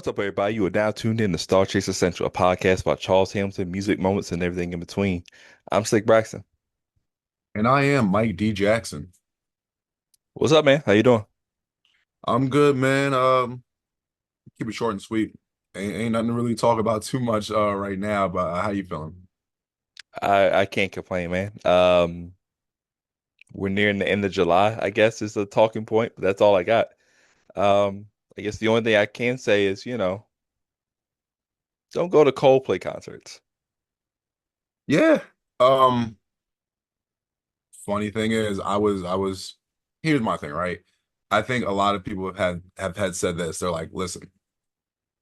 What's up, everybody? You are now tuned in to StarCHaser Central, a podcast about Charles Hamilton, music moments, and everything in between. I'm Slick Braxton. And I am Mike D. Jackson. What's up, man? How you doing? I'm good, man. Keep it short and sweet. Ain't nothing to really talk about too much right now, but how you feeling? I can't complain, man. We're nearing the end of July, I guess is the talking point, but that's all I got. I guess the only thing I can say is, don't go to Coldplay concerts. Yeah. Um, Funny thing is, I was here's my thing, right? I think a lot of people have had said this. They're like, listen,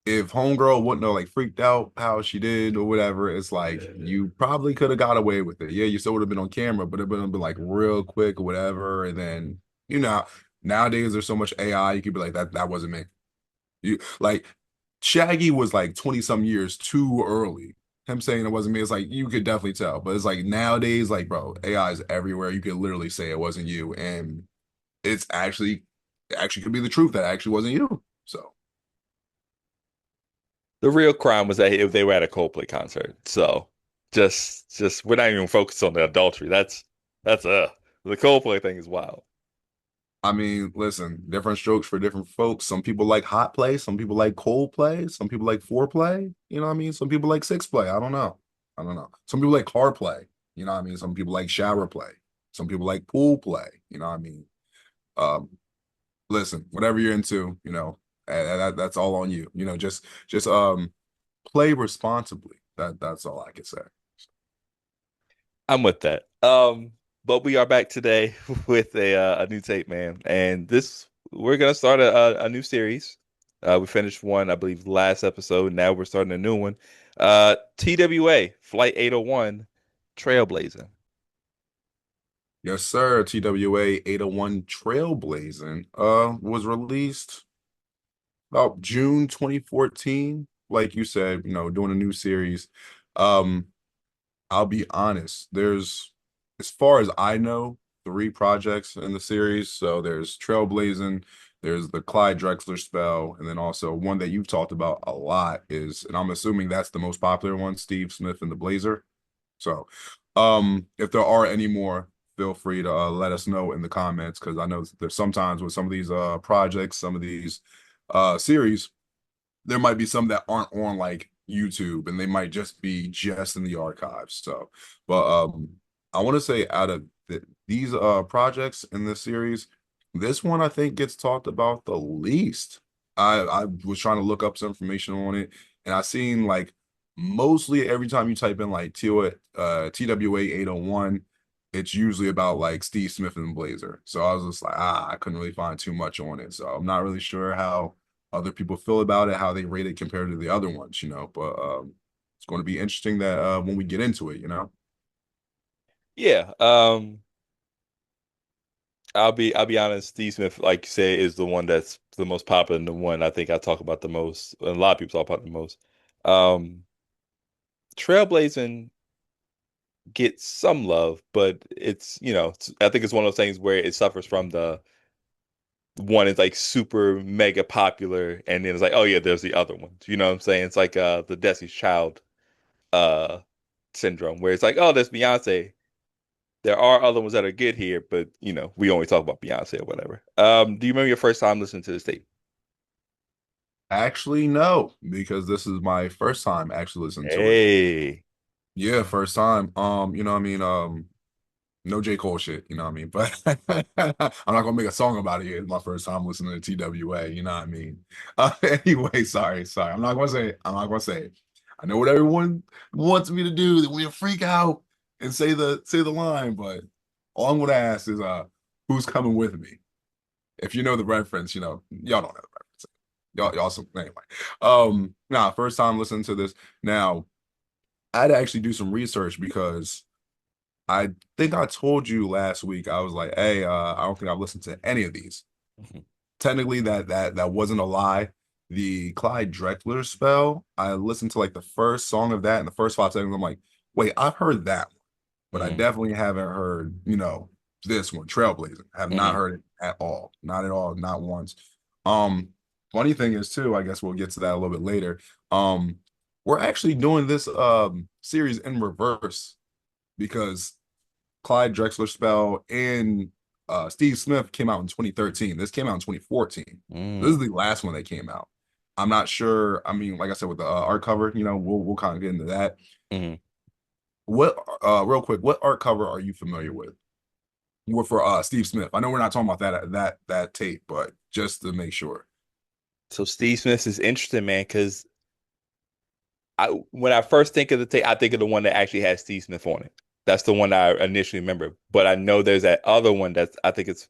if homegirl wouldn't have like freaked out how she did or whatever, it's like you probably could have got away with it. Yeah, you still would have been on camera, but it would have been like real quick or whatever. And then, you know, nowadays there's so much AI, you could be like, that wasn't me. You like Shaggy was like 20 some years too early. Him saying it wasn't me, it's like you could definitely tell. But it's like nowadays, like, bro, AI is everywhere. You could literally say it wasn't you. And it's actually could be the truth that it actually wasn't you. So The real crime was that if they were at a Coldplay concert. So just we're not even focused on the adultery. That's the Coldplay thing is wild. I mean, listen, different strokes for different folks. Some people like hot play, some people like cold play, some people like foreplay, you know what I mean? Some people like six play. I don't know. I don't know. Some people like car play, you know what I mean? Some people like shower play. Some people like pool play, you know what I mean? Um, Listen, whatever you're into, that's all on you. Just play responsibly. That's all I can say. I'm with that. But we are back today with a new tape, man, and this we're gonna start a new series. We finished one, I believe, last episode. Now we're starting a new one. TWA Flight 801 Trailblazing. Yes, sir. TWA 801 Trailblazing was released about June 2014. Like you said, doing a new series. Um, I'll be honest, there's, as far as I know, three projects in the series. So there's Trailblazing, there's the Clyde Drexler spell, and then also one that you've talked about a lot is, and I'm assuming that's the most popular one, Steve Smith and the Blazer. So, if there are any more, feel free to let us know in the comments because I know there's sometimes with some of these projects, some of these series, there might be some that aren't on like YouTube and they might just be just in the archives. So, but I want to say out of these projects in this series, this one I think gets talked about the least. I was trying to look up some information on it, and I seen like mostly every time you type in like TWA 801, it's usually about like Steve Smith and Blazer. So I was just like, I couldn't really find too much on it. So I'm not really sure how other people feel about it, how they rate it compared to the other ones, But it's going to be interesting that when we get into it. Yeah. I'll be honest. Steve Smith, like you say, is the one that's the most popular and the one I think I talk about the most. And a lot of people talk about the most. Um, Trailblazing get some love, but I think it's one of those things where it suffers from the one is like super mega popular, and then it's like, oh yeah, there's the other ones. You know what I'm saying? It's like the Destiny's Child uh syndrome, where it's like, oh, there's Beyonce. There are other ones that are good here, but we only talk about Beyonce or whatever. Do you remember your first time listening to this tape? Actually, no, because this is my first time actually listening to it. Hey. Yeah, first time. What I mean? No J. Cole shit, you know what I mean? But I'm not gonna make a song about it. It's my first time listening to TWA, you know what I mean? Anyway, sorry. I'm not gonna say it. I'm not gonna say it. I know what everyone wants me to do, that we freak out and say the line, but all I'm gonna ask is who's coming with me? If you know the reference, y'all don't know the reference. Y'all some anyway. First time listening to this. Now, I had to actually do some research because I think I told you last week, I was like, hey, I don't think I've listened to any of these. Mhm. Technically, that wasn't a lie. The Clyde Drexler spell, I listened to like the first song of that in the first 5 seconds. I'm like, wait, I've heard that one, but I Mhm. definitely haven't heard, this one, Trailblazing. I have not Mhm. heard it at all. Not at all, not once. Um, Funny thing is too, I guess we'll get to that a little bit later. Um, we're actually doing this series in reverse because Clyde Drexler Spell and Steve Smith came out in 2013. This came out in 2014. This is Mm, the last one that came out. I'm not sure. I mean, like I said, with the art cover, we'll kind of get into that. mhm. What real quick, what art cover are you familiar with? What for Steve Smith? I know we're not talking about that tape, but just to make sure. So Steve Smith is interesting, man, because when I first think of the tape, I think of the one that actually has Steve Smith on it. That's the one I initially remember. But I know there's that other one that's I think it's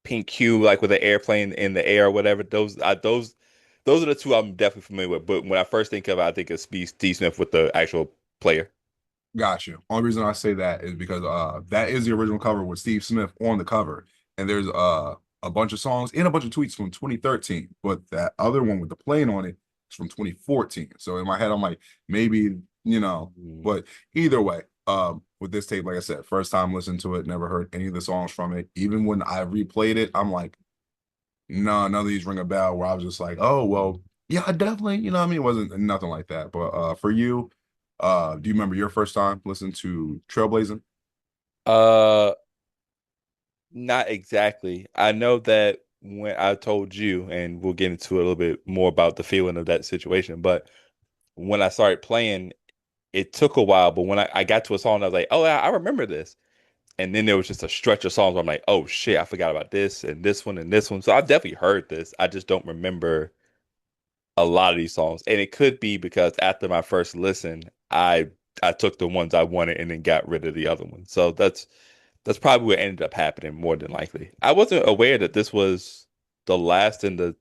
Pink Cube, like with the airplane in the air or whatever. Those are the two I'm definitely familiar with. But when I first think of it, I think of Steve Smith with the actual player. Got you. Only reason I say that is because that is the original cover with Steve Smith on the cover. And there's a bunch of songs and a bunch of tweets from 2013, but that other one with the plane on it is from 2014. So in my head, I'm like, maybe, Mm. but either way, with this tape, like I said, first time listening to it, never heard any of the songs from it. Even when I replayed it, I'm like, no, none of these ring a bell where I was just like, oh, well, yeah, I definitely, what I mean? It wasn't nothing like that. But for you, do you remember your first time listening to Trailblazin? Uh, Not exactly. I know that when I told you, and we'll get into a little bit more about the feeling of that situation, but when I started playing, it took a while. But when I got to a song, I was like, oh, I remember this. And then there was just a stretch of songs where I'm like, oh shit, I forgot about this and this one and this one. So I've definitely heard this. I just don't remember a lot of these songs. And it could be because after my first listen, I took the ones I wanted and then got rid of the other ones. So that's probably what ended up happening more than likely. I wasn't aware that this was the last in the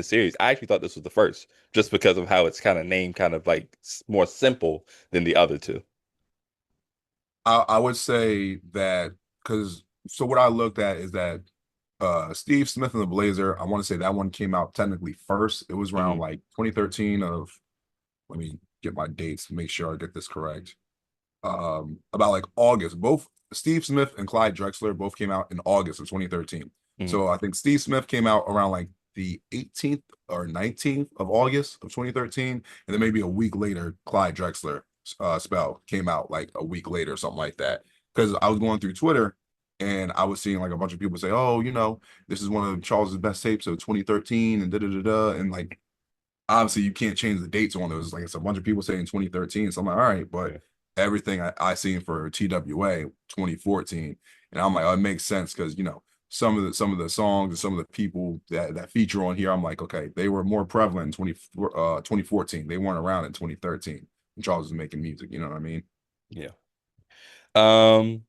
series. I actually thought this was the first, just because of how it's kind of named, kind of like more simple than the other two. I would say that because so what I looked at is that Steve Smith and the Blazer, I want to say that one came out technically first. It was around Hmm. like 2013 of, let me get my dates, make sure I get this correct. About like August. Both Steve Smith and Clyde Drexler both came out in August of 2013. Hmm. So I think Steve Smith came out around like the 18th or 19th of August of 2013, and then maybe a week later, Clyde Drexler spell came out like a week later, something like that. Because I was going through Twitter and I was seeing like a bunch of people say, "Oh, this is one of Charles's best tapes of 2013," and da da da da, and like obviously you can't change the dates on those. Like it's a bunch of people saying 2013. So I'm like, all right, but Yeah. everything I seen for TWA 2014. And I'm like, oh, it makes sense because some of the songs and some of the people that feature on here, I'm like, okay, they were more prevalent in 2014. They weren't around in 2013 when Charles was making music, you know what I mean? Yeah. Um,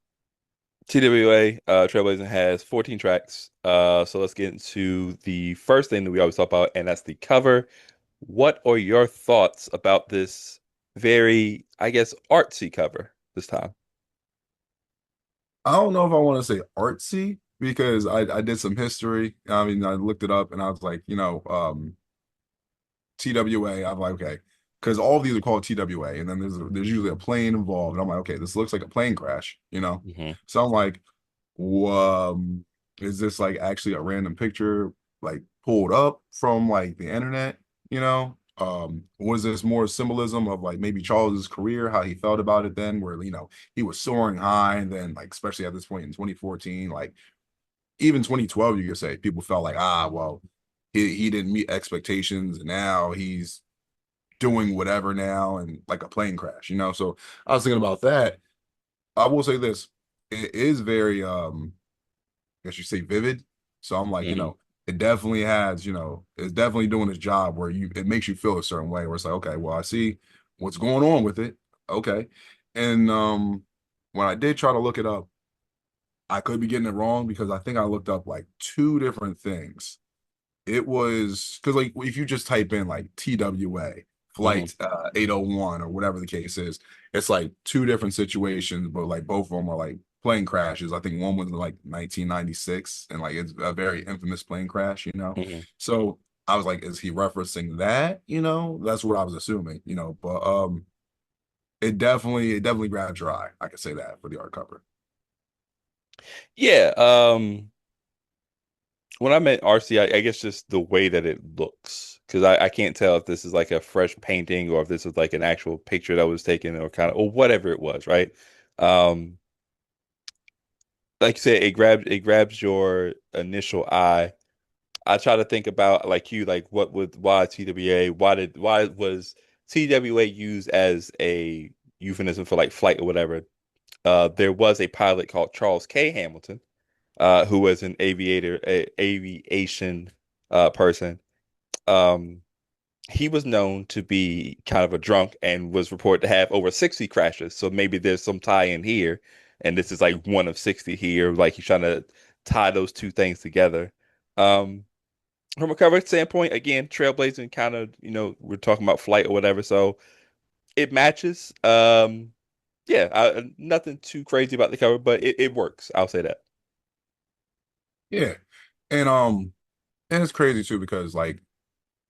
TWA, Trailblazing has 14 tracks. So let's get into the first thing that we always talk about, and that's the cover. What are your thoughts about this very, I guess, artsy cover this time? I don't know if I want to say artsy because I did some history. I mean, I looked it up and I was like, TWA. I'm like, okay, because all of these are called TWA, and then there's usually a plane involved. And I'm like, okay, this looks like a plane crash. Hmm. So I'm like, um, is this like actually a random picture like pulled up from like the internet? Was this more symbolism of like maybe Charles's career, how he felt about it then, where he was soaring high, and then like especially at this point in 2014, like even 2012, you could say people felt like, well, he didn't meet expectations, and now he's doing whatever now, and like a plane crash. So I was thinking about that. I will say this: it is very, I guess you say vivid. So I'm like, Hmm. it definitely has, it's definitely doing its job where it makes you feel a certain way. Where it's like, okay, well, I see what's going on with it. Okay, and when I did try to look it up, I could be getting it wrong because I think I looked up like two different things. It was because like if you just type in like TWA Hmm. flight 801 or whatever the case is, it's like two different situations, but like both of them are like plane crashes. I think one was like 1996 and like it's a very infamous plane crash. Hmm. So I was like, is he referencing that? That's what I was assuming. But it definitely grabbed your eye. I could say that for the art cover. Yeah. when I meant RC, I guess just the way that it looks, because I can't tell if this is like a fresh painting or if this is like an actual picture that was taken or kind of or whatever it was, right? Um, like you said, it grabs your initial eye. I try to think about like you, like what would why TWA, why was TWA used as a euphemism for like flight or whatever? There was a pilot called Charles K. Hamilton, who was an aviation person. Um, he was known to be kind of a drunk and was reported to have over 60 crashes. So maybe there's some tie in here, and this is like one of 60 here. Like he's trying to tie those two things together. Um, from a cover standpoint, again, Trailblazing kind of, we're talking about flight or whatever, so it matches. Yeah, nothing too crazy about the cover, but it works. I'll say that. Yeah. And and it's crazy too because like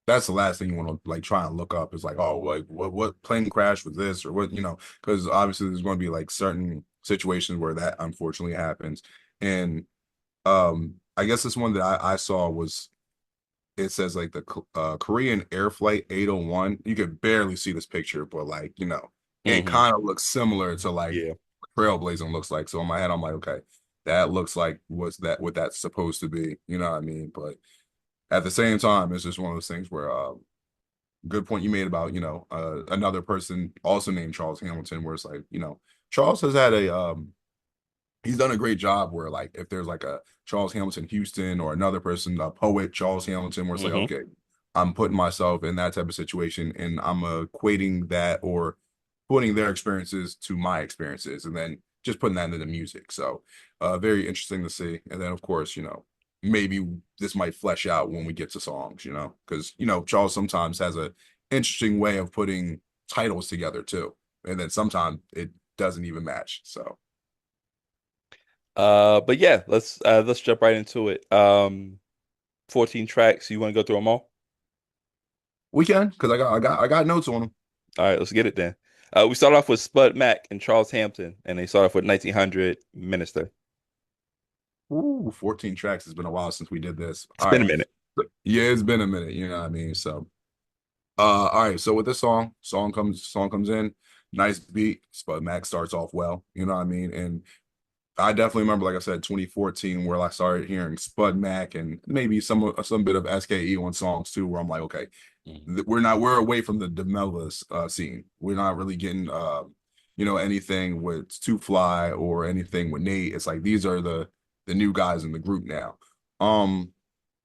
that's the last thing you want to like try and look up is like, oh, like what plane crash was this or what, because obviously there's going to be like certain situations where that unfortunately happens. And I guess this one that I saw was it says like the Korean Air Flight 801. You could barely see this picture, but like, it Hmm. kind of looks similar to like Yeah. Trailblazing looks like. So in my head, I'm like, okay, that looks like what that's supposed to be. You know what I mean? But at the same time, it's just one of those things where good point you made about, another person also named Charles Hamilton, where it's like, Charles has had a he's done a great job where like if there's like a Charles Hamilton Houston or another person, a poet Charles Hamilton, where it's like, Hmm. okay, I'm putting myself in that type of situation and I'm equating that or putting their experiences to my experiences and then just putting that into the music. So very interesting to see. And then of course, maybe this might flesh out when we get to songs, because Charles sometimes has a interesting way of putting titles together too. And then sometimes it doesn't even match. So But yeah, let's jump right into it. 14 tracks. You want to go through them all? we can, because I got notes on them. All right, let's get it then. We start off with Spud Mack and Charles Hampton, and they start off with 1900 Minister. Ooh, 14 tracks. It's been a while since we did this. It's All been a right. minute. Yeah, it's been a minute, you know what I mean? So all right, so with this song comes in, nice beat. Spud Max starts off well, you know what I mean? And I definitely remember, like I said, 2014, where I started hearing Spud Mac and maybe some bit of SKE on songs too, where I'm like, okay, Mhm. we're away from the Demelas scene. We're not really getting anything with Two Fly or anything with Nate. It's like these are the new guys in the group now.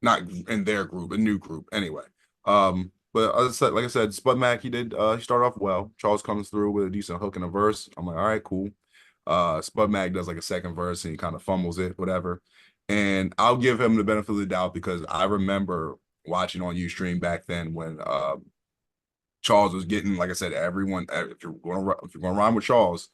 Not in their group, a new group anyway. But as I said, like I said, Spud Mac, he started off well. Charles comes through with a decent hook and a verse. I'm like, all right, cool. Spud Mag does like a second verse and he kind of fumbles it, whatever. And I'll give him the benefit of the doubt because I remember watching on Ustream back then when Charles was getting, like I said, everyone. If you're gonna rhyme with Charles,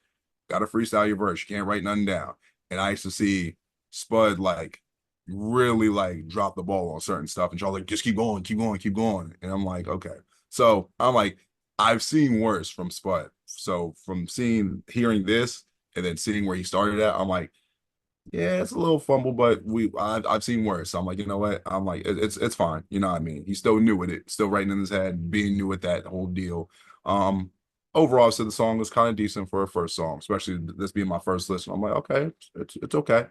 gotta freestyle your verse. You can't write nothing down. And I used to see Spud like really like drop the ball on certain stuff, and Charles like just keep going, keep going, keep going. And I'm like, okay. So I'm like, I've seen worse from Spud. So from hearing this and then seeing where he started at, I'm like, yeah, it's a little fumble, but I've seen worse. So I'm like, you know what? I'm like, it's fine. You know what I mean? He's still new with it, still writing in his head, being new with that whole deal. Um, Overall, so the song was kind of decent for a first song, especially this being my first listen. I'm like, okay, it's okay.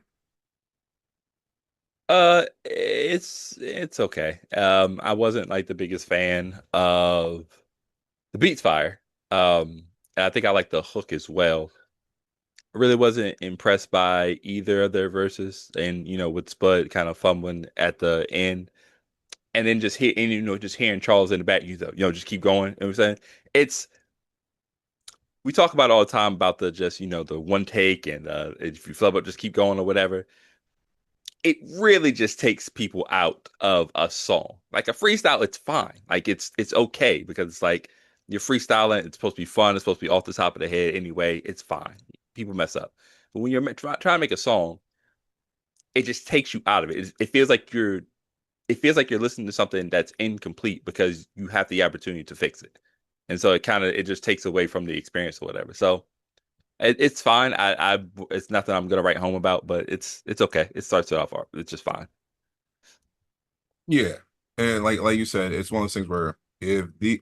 It's okay. I wasn't like the biggest fan of the beats fire. And I think I like the hook as well. I really wasn't impressed by either of their verses, and with Spud kind of fumbling at the end, and then just hearing Charles in the back, just keep going. You know what I'm saying? It's We talk about it all the time about the just the one take, and if you flub up, just keep going or whatever. It really just takes people out of a song. Like a freestyle, it's fine. Like it's okay because it's like you're freestyling. It's supposed to be fun. It's supposed to be off the top of the head anyway. It's fine. People mess up, but when you're trying to make a song, it just takes you out of it. It feels like you're listening to something that's incomplete because you have the opportunity to fix it, and so it just takes away from the experience or whatever. So it's fine. It's nothing I'm gonna write home about, but it's okay. It starts it off. It's just fine. Yeah. And like you said, it's one of those things where if the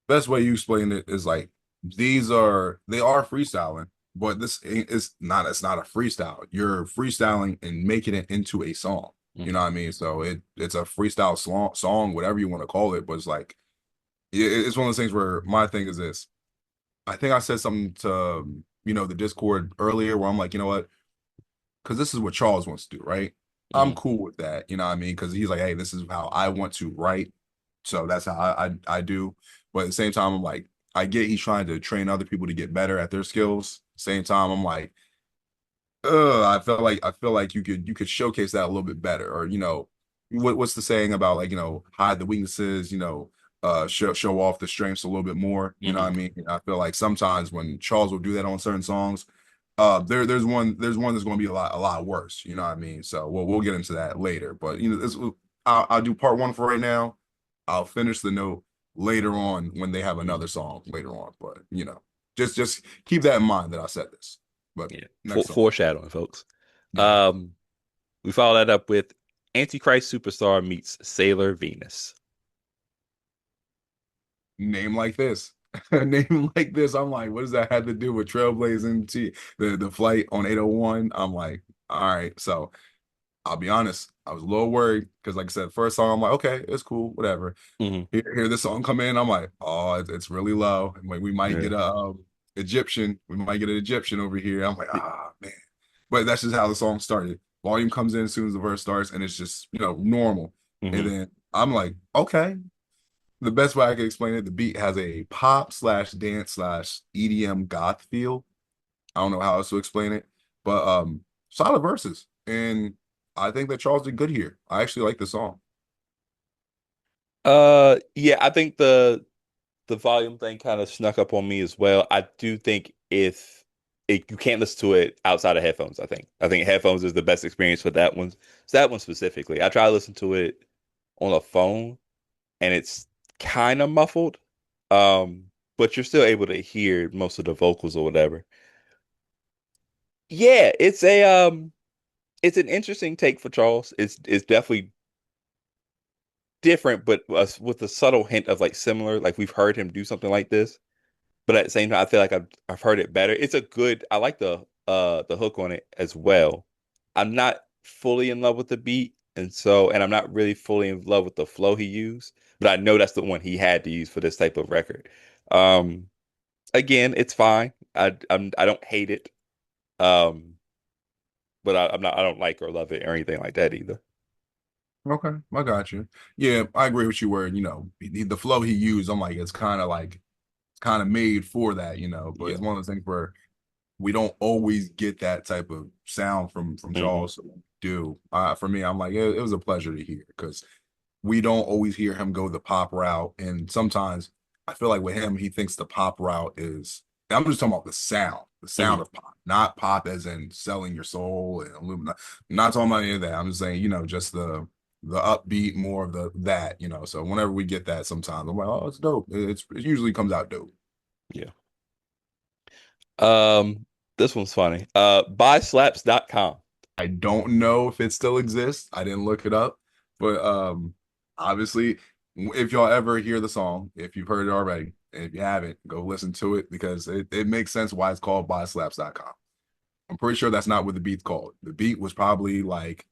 best way you explain it is like they are freestyling, but this ain't it's not a freestyle. You're freestyling and making it into a song. You know Hmm. what I mean? So it's a freestyle song, whatever you want to call it, but it's like it's one of those things where my thing is this. I think I said something to the Discord earlier where I'm like, you know what? Because this is what Charles wants to do, right? I'm Hmm. cool with that, you know what I mean? Because he's like, hey, this is how I want to write, so that's how I do. But at the same time, I'm like, I get he's trying to train other people to get better at their skills. Same time, I'm like, I feel like you could showcase that a little bit better, or what's the saying about like hide the weaknesses, show off the strengths a little bit more. You know what I Hmm. mean? I feel like sometimes when Charles will do that on certain songs, there's one that's going to be a lot worse. You know what I mean? So we'll get into that later. But I'll do part one for right now. I'll finish the note later on when they have Hmm. another song later on. But just keep that in mind that I said this. But Yeah. next song. Foreshadowing, folks. Yeah. Um, we follow that up with Antichrist Superstar meets Sailor Venus. Name like this. A name like this. I'm like, what does that have to do with Trailblazing the flight on 801? I'm like, all right. So I'll be honest, I was a little worried because like I said, first song, I'm like, okay, it's cool, whatever. Hmm. Hear this song come in, I'm like, oh, it's really low. And like we might Yeah. get a Egyptian, we might get an Egyptian over here. I'm like, ah man. But that's just how the song started. Volume comes in as soon as the verse starts, and it's just, normal. And Hmm. then I'm like, okay, the best way I can explain it, the beat has a pop slash dance slash EDM goth feel. I don't know how else to explain it, but solid verses. And I think that Charles did good here. I actually like the song. Yeah, I think the volume thing kind of snuck up on me as well. I do think if it, you can't listen to it outside of headphones, I think headphones is the best experience for that one. So that one specifically. I try to listen to it on a phone and it's kind of muffled. But you're still able to hear most of the vocals or whatever. Yeah, it's an interesting take for Charles. It's definitely different, but with a subtle hint of like similar. Like we've heard him do something like this. But at the same time, I feel like I've heard it better. It's a good. I like the hook on it as well. I'm not fully in love with the beat, and I'm not really fully in love with the flow he used. But I know that's the one he had to use for this type of record. Um, Again, it's fine. I don't hate it. Um, but I'm not. I don't like or love it or anything like that either. Okay, I got you. Yeah, I agree with you where, the flow he used, I'm like, it's kind of made for that, but Yeah. it's one of those things where we don't always get that type of sound from Hmm. Charles. So do for me, I'm like, it was a pleasure to hear because we don't always hear him go the pop route. And sometimes I feel like with him, he thinks the pop route is, I'm just talking about the sound Hmm. of pop, not pop as in selling your soul and aluminum. Not talking about any of that. I'm just saying, just the upbeat, more of that. So whenever we get that, sometimes I'm like, oh, it's dope. It usually comes out dope. Yeah. Um, this one's funny. Buyslaps.com. I don't know if it still exists. I didn't look it up, but obviously, if y'all ever hear the song, if you've heard it already, and if you haven't, go listen to it because it makes sense why it's called BuySlaps.com. I'm pretty sure that's not what the beat's called. The beat was probably like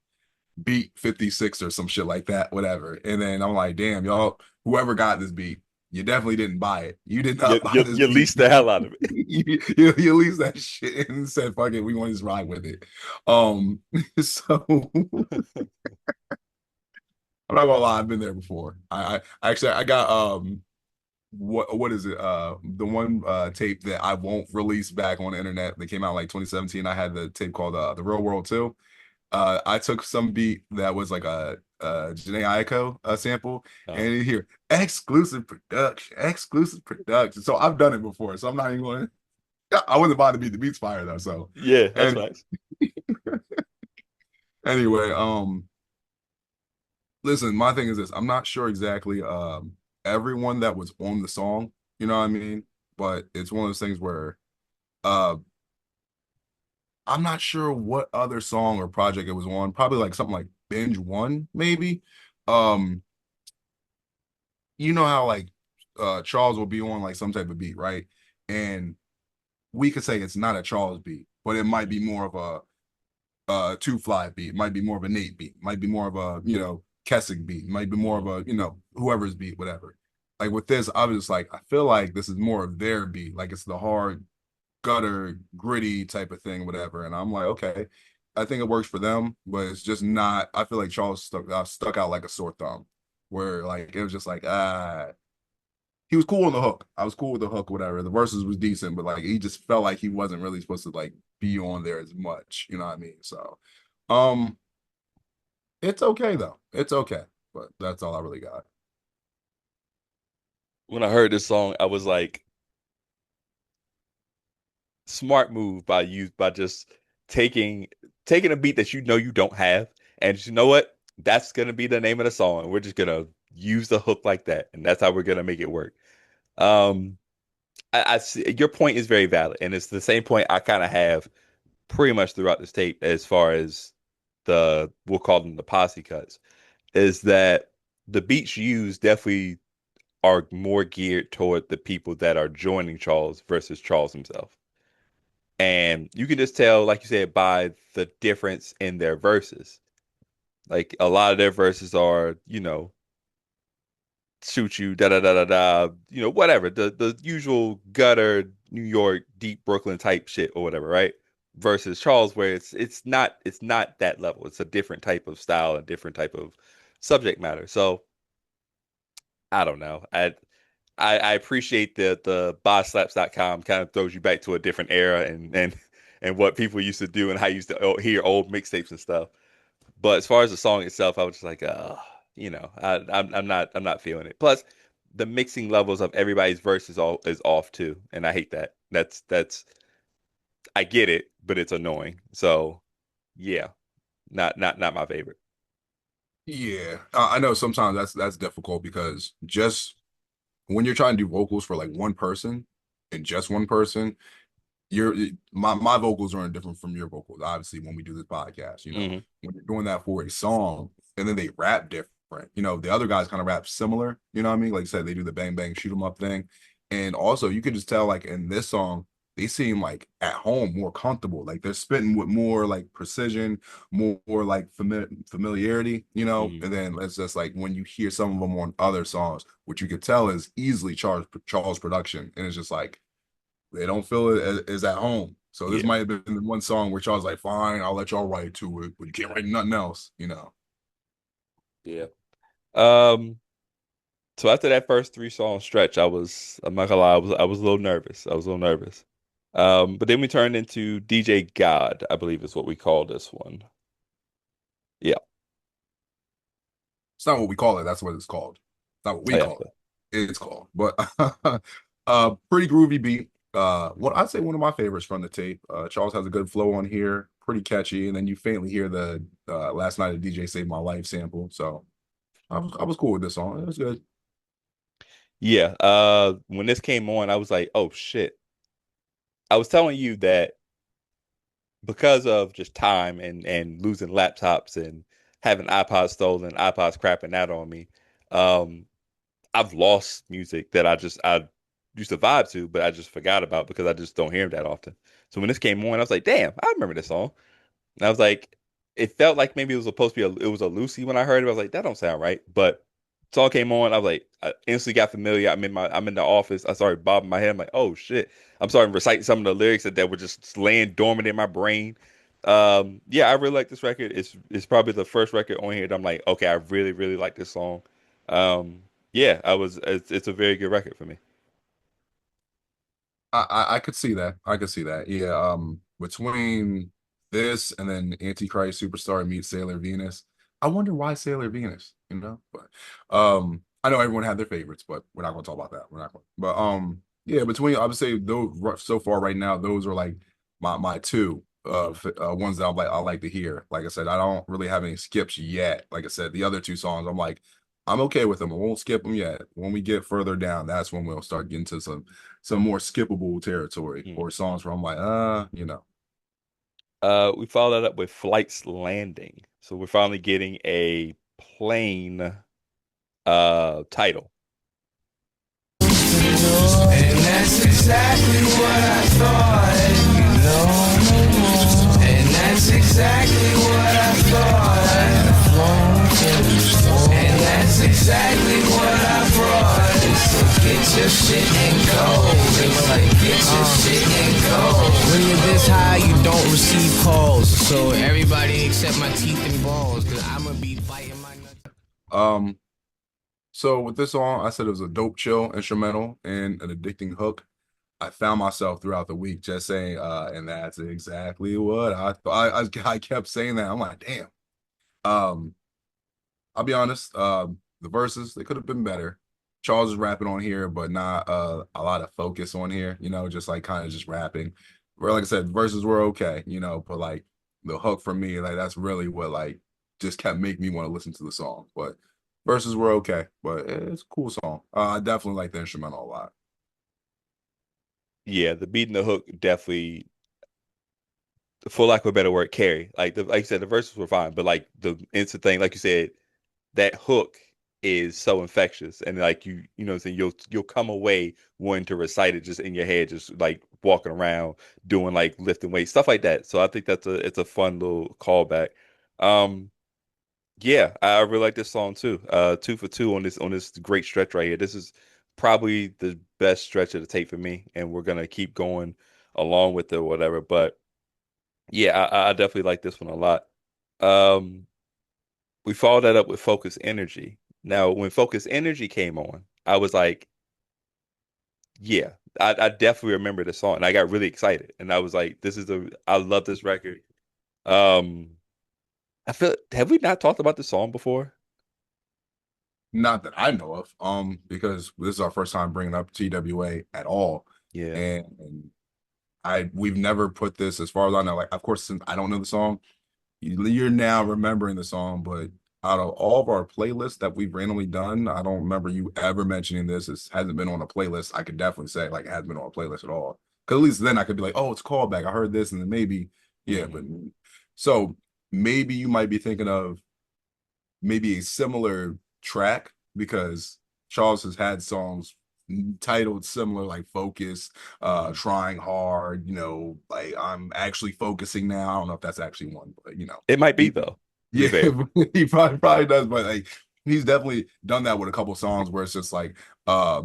beat 56 or some shit like that, whatever. And then I'm like, damn, y'all, whoever got this beat, you definitely didn't buy it. You did You, not buy you, this you beat. leased the hell out of it. You leased that shit and said, fuck it, we want to just ride with it. Um, so I'm not gonna lie, I've been there before. I actually I got what is it? The one tape that I won't release back on the internet that came out like 2017. I had the tape called The Real World 2. I took some beat that was like a Janae Aiko sample, and Oh, you hear exclusive production. So I've done it before, so I'm not even going to. I wasn't about to beat the beats fire though. So, yeah, that's and facts. anyway, listen, my thing is this: I'm not sure exactly everyone that was on the song. You know what I mean? But it's one of those things where uh I'm not sure what other song or project it was on. Probably like something like binge one maybe. Um, you know how like Charles will be on like some type of beat, right? And we could say it's not a Charles beat, but it might be more of a two fly beat, might be more of a Nate beat, might be more of a, Kessig beat, might be more of Mhm. a, whoever's beat, whatever. Like with this, I was just like, I feel like this is more of their beat, like it's the hard gutter, gritty type of thing, whatever. And I'm like, okay, I think it works for them, but it's just not. I feel like Charles stuck out like a sore thumb, where like it was just like he was cool on the hook. I was cool with the hook, whatever. The verses was decent, but like he just felt like he wasn't really supposed to like be on there as much. You know what I mean? So, um, it's okay though. It's okay, but that's all I really got. When I heard this song, I was like, smart move by you by just taking taking a beat that you know you don't have, and you know what? That's gonna be the name of the song. We're just gonna use the hook like that, and that's how we're gonna make it work. Um, I see your point is very valid, and it's the same point I kind of have pretty much throughout this tape as far as we'll call them the posse cuts, is that the beats used definitely are more geared toward the people that are joining Charles versus Charles himself. And you can just tell, like you said, by the difference in their verses. Like a lot of their verses are, shoot you, da da da da da, whatever. The usual gutter New York, deep Brooklyn type shit or whatever, right? Versus Charles, where it's not that level. It's a different type of style, a different type of subject matter. So I don't know. I appreciate the bosslaps.com kind of throws you back to a different era and what people used to do and how you used to hear old mixtapes and stuff. But as far as the song itself, I was just like, I'm not feeling it. Plus, the mixing levels of everybody's verse is off too, and I hate that. That's I get it, but it's annoying. So yeah, not my favorite. Yeah, I know sometimes that's difficult because just when you're trying to do vocals for like one person and just one person, your my vocals are different from your vocals. Obviously, when we do this podcast, Hmm. when you're doing that for a song and then they rap different, the other guys kind of rap similar. You know what I mean? Like I said, they do the bang bang shoot 'em up thing, and also you can just tell like in this song. They seem like at home, more comfortable. Like they're spitting with more like precision, more like familiarity, Hmm. And then it's just like when you hear some of them on other songs, which you could tell is easily Charles production, and it's just like they don't feel it as at home. So this Yeah, might have been the one song where Charles like, fine, I'll let y'all write to it, but you can't write nothing else. yeah. Um, so after that first three song stretch, I'm not gonna lie, I was a little nervous. I was a little nervous. But then we turned into DJ God, I believe is what we call this one. Yeah. It's not what we call it. That's what it's called. It's not what Oh, we yeah. call it. It's called. But pretty groovy beat. What I'd say one of my favorites from the tape. Charles has a good flow on here, pretty catchy, and then you faintly hear the last night a DJ saved my life sample. So I was cool with this song. It was good. Yeah. When this came on, I was like, oh shit. I was telling you that because of just time and losing laptops and having iPods stolen, iPods crapping out on me, um, I've lost music that I used to vibe to, but I just forgot about because I just don't hear them that often. So when this came on, I was like, damn, I remember this song. And I was like, it felt like maybe it was supposed to be it was a Lucy when I heard it. I was like, that don't sound right. But song came on, I was like, I instantly got familiar. I'm in the office. I started bobbing my head. I'm like, oh shit. I'm starting reciting some of the lyrics that were just laying dormant in my brain. Yeah, I really like this record. It's probably the first record on here that I'm like, okay, I really, really like this song. Um, yeah, it's a very good record for me. I could see that. I could see that. Yeah. Between this and then Antichrist Superstar meets Sailor Venus, I wonder why Sailor Venus. But I know everyone had their favorites, but we're not going to talk about that. We're not going. But yeah. Between I would say those so far right now, those are like my two Mhm. ones that I like to hear. Like I said, I don't really have any skips yet. Like I said, the other two songs, I'm like. I'm okay with them. I won't skip them yet. When we get further down, that's when we'll start getting to some more skippable territory Mhm. or songs where I'm like, We followed that up with Flight's Landing. So we're finally getting a plane title. And that's exactly what I thought, you know. And that's exactly what I thought. And that's exactly what I brought. So get your shit and go. It's like get your shit and go. When you're this high, you don't receive calls. So everybody except my teeth and balls, cause I'ma be biting my nuts. Um, so with this song, I said it was a dope, chill instrumental and an addicting hook. I found myself throughout the week just saying, and that's exactly what I thought. I kept saying that. I'm like, damn. Um, I'll be honest, the verses they could have been better. Charles is rapping on here, but not a lot of focus on here, just like kind of just rapping. Where like I said, verses were okay, but like the hook for me, like that's really what like just kept making me want to listen to the song. But verses were okay, but it's a cool song. I definitely like the instrumental a lot. Yeah, the beat and the hook definitely, for lack of a better word, carry. Like you said, the verses were fine, but like the instant thing, like you said, that hook is so infectious, and like you know what I'm saying, you'll come away wanting to recite it just in your head, just like walking around doing like lifting weights, stuff like that. So I think it's a fun little callback. Um, yeah, I really like this song too. Two for two on this great stretch right here. This is probably the best stretch of the tape for me, and we're gonna keep going along with it or whatever. But yeah, I definitely like this one a lot. Um, we followed that up with Focus Energy. Now, when Focus Energy came on, I was like, yeah, I definitely remember the song, and I got really excited, and I was like, I love this record. Um, I feel, have we not talked about this song before? Not that I know of, because this is our first time bringing up TWA at all, Yeah. and we've never put this as far as I know. Like, of course, since I don't know the song, you're now remembering the song, but out of all of our playlists that we've randomly done, I don't remember you ever mentioning this. It hasn't been on a playlist. I could definitely say like it hasn't been on a playlist at all. Because at least then I could be like, oh, it's a callback. I heard this, and then maybe, yeah. But Hmm. so maybe you might be thinking of maybe a similar track because Charles has had songs titled similar like Focus, Hmm. Trying Hard, like I'm actually focusing now. I don't know if that's actually one, but It might be he, though, to be yeah, fair. he probably does, but like he's definitely done that with a couple songs where it's just like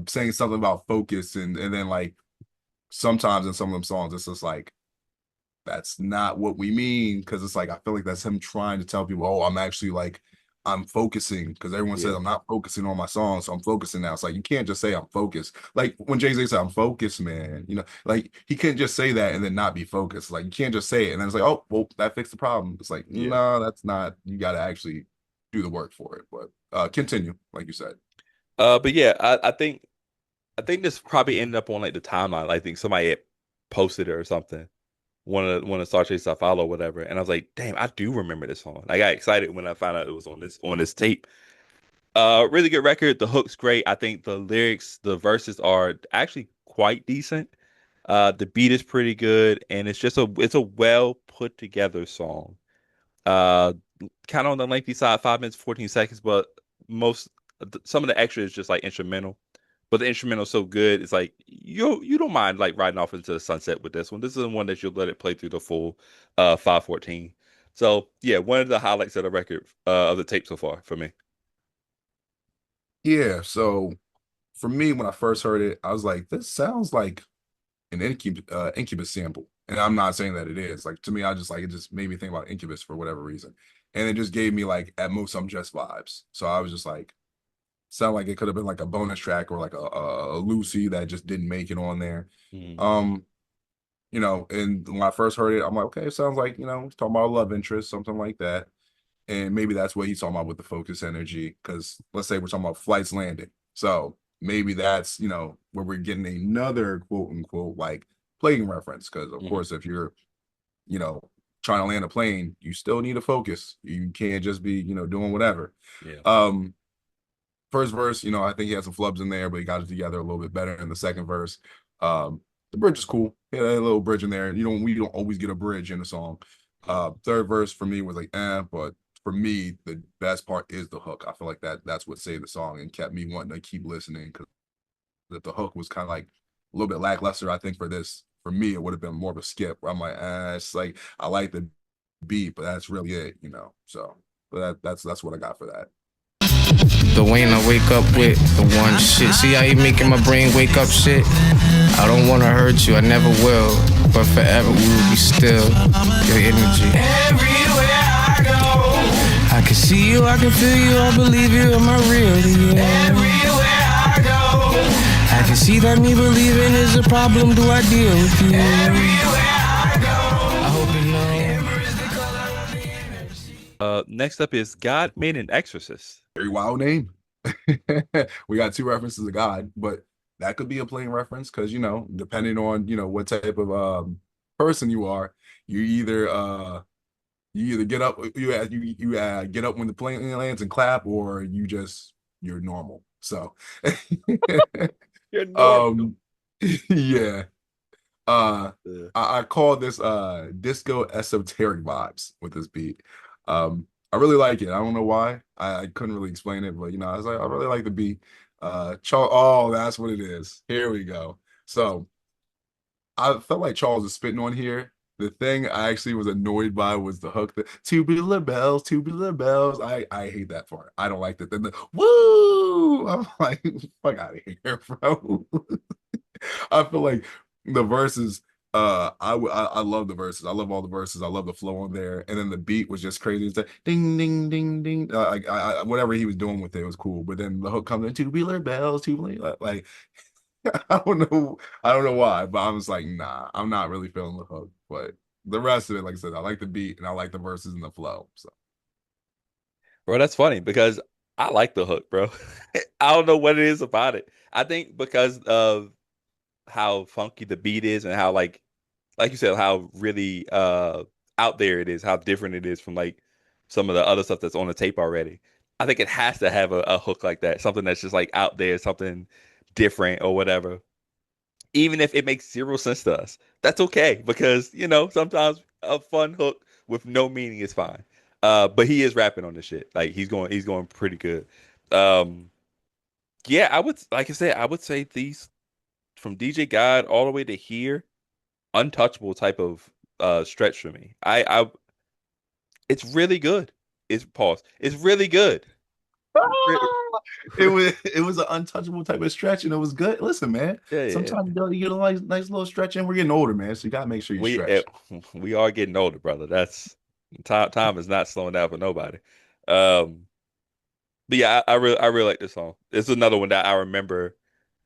saying something about focus and then like sometimes in some of them songs it's just like that's not what we mean because it's like I feel like that's him trying to tell people, oh, I'm actually like I'm focusing because everyone says Yeah. I'm not focusing on my song, so I'm focusing now. It's like you can't just say I'm focused. Like when Jay-Z said I'm focused, man, like he can't just say that and then not be focused. Like you can't just say it and then it's like, oh, well, that fixed the problem. It's like, Yeah. no, that's not. You got to actually do the work for it. But continue, like you said. But yeah, I think this probably ended up on like the timeline. I think somebody had posted it or something. One of the StarCHasers I follow, whatever. And I was like, damn, I do remember this song. I got excited when I found out it was on this tape. Really good record. The hook's great. I think the lyrics, the verses are actually quite decent. The beat is pretty good, and it's a well put together song. Uh, Kind of on the lengthy side, 5 minutes 14 seconds, but most some of the extra is just like instrumental. But the instrumental's so good, it's like you don't mind like riding off into the sunset with this one. This is the one that you'll let it play through the full 514. So yeah, one of the highlights of the record of the tape so far for me. Yeah. So for me, when I first heard it, I was like, this sounds like an Incubus sample. And I'm not saying that it is. Like to me, I just like it just made me think about Incubus for whatever reason. And it just gave me like at most I'm just vibes. So I was just like, sound like it could have been like a bonus track or like a Lucy that just didn't make it on there. Mhm. Um, and when I first heard it, I'm like, okay, it sounds like, he's talking about a love interest, something like that. And maybe that's what he's talking about with the focus energy. Because let's say we're talking about flights landing. So maybe that's, where we're getting another quote unquote like plane reference. Because of Mhm. course, if you're, you know, trying to land a plane, you still need a focus. You can't just be, doing whatever. Yeah. Um, First verse, I think he had some flubs in there, but he got it together a little bit better in the second verse. The bridge is cool. Yeah, a little bridge in there. We don't always get a bridge in a song. Third verse for me was like, but for me, the best part is the hook. I feel like that's what saved the song and kept me wanting to keep listening because if the hook was kind of like a little bit lackluster, I think for me, it would have been more of a skip. Where I'm like, it's like I like the beat, but that's really it. So, but that's what I got for that. The Wayne I wake up with, the one shit. See how you making my brain wake up shit? I don't wanna hurt you, I never will. But forever we will be still. Your energy. Everywhere I go, I can see you, I can feel you, I believe you, am I real to you? Everywhere I go, I can see that me believing is a problem, do I deal with you? Everywhere I go, I hope you know. Next up is God Made an Exorcist. Very wild name. We got two references to God, but that could be a plain reference because depending on what type of person you are, you either get up you get up when the plane lands and clap, or you're normal. So You're normal. um yeah. Yeah. I call this disco esoteric vibes with this beat. I really like it. I don't know why. I couldn't really explain it, but I was like, I really like the beat. Charles, oh, that's what it is. Here we go. So I felt like Charles was spitting on here. The thing I actually was annoyed by was the hook, the tubular bells, tubular bells. I hate that part. I don't like that. Then the woo! I'm like, fuck out of here, bro. I feel like the verses, I love the verses. I love all the verses. I love the flow on there. And then the beat was just crazy. It's like ding, ding, ding, ding. Whatever he was doing with it was cool. But then the hook comes in tubular bells, tubular, like I don't know why, but I was like, nah, I'm not really feeling the hook. But the rest of it, like I said, I like the beat and I like the verses and the flow. So Bro, that's funny because I like the hook, bro. I don't know what it is about it. I think because of how funky the beat is and how like you said, how really out there it is, how different it is from like some of the other stuff that's on the tape already. I think it has to have a hook like that, something that's just like out there, something different or whatever. Even if it makes zero sense to us, that's okay because sometimes a fun hook with no meaning is fine. But he is rapping on this shit. Like he's going pretty good. Um, yeah, I would like I said, I would say these from DJ God all the way to here untouchable type of stretch for me. It's really good. It's pause. It's really good. it was an untouchable type of stretch, and it was good. Listen, man. Yeah, yeah. Sometimes you get a nice little stretch, and we're getting older, man. So you gotta make sure you We eh, stretch. we are getting older, brother. That's time is not slowing down for nobody. Um, but yeah, I really like this song. It's another one that I remember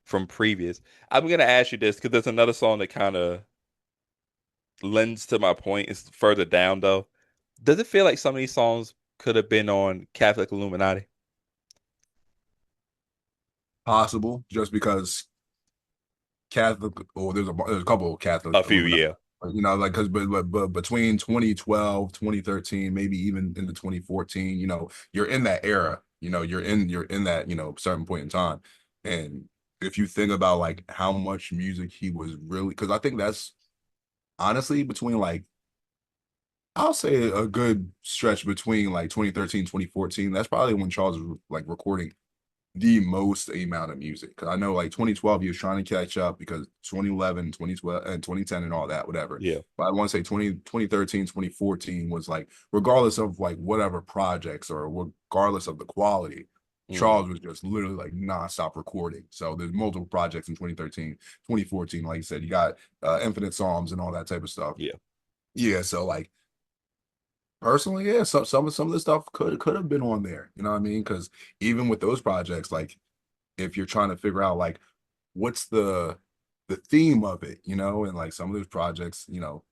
from previous. I'm gonna ask you this because there's another song that kind of lends to my point. It's further down though. Does it feel like some of these songs could have been on Catholic Illuminati? Possible, just because Catholic, or there's a couple of Catholic A few, Illuminati, yeah. like because but between 2012, 2013, maybe even into 2014, you're in that era, you're in that certain point in time, and if you think about like how much music he was really, because I think that's honestly between like I'll say a good stretch between like 2013, 2014. That's probably when Charles was like recording the most amount of music. Because I know like 2012, he was trying to catch up because 2011, 2012, and 2010 and all that, whatever. Yeah. But I want to say 2013, 2014 was like, regardless of like whatever projects or regardless of the quality, Hmm. Charles was just literally like nonstop recording. So there's multiple projects in 2013, 2014. Like you said, you got Infinite Psalms and all that type of stuff. Yeah. Yeah. So like, personally, yeah, some of the stuff could have been on there. You know what I mean? Because even with those projects, like if you're trying to figure out like what's the theme of it, and like some of those projects, I don't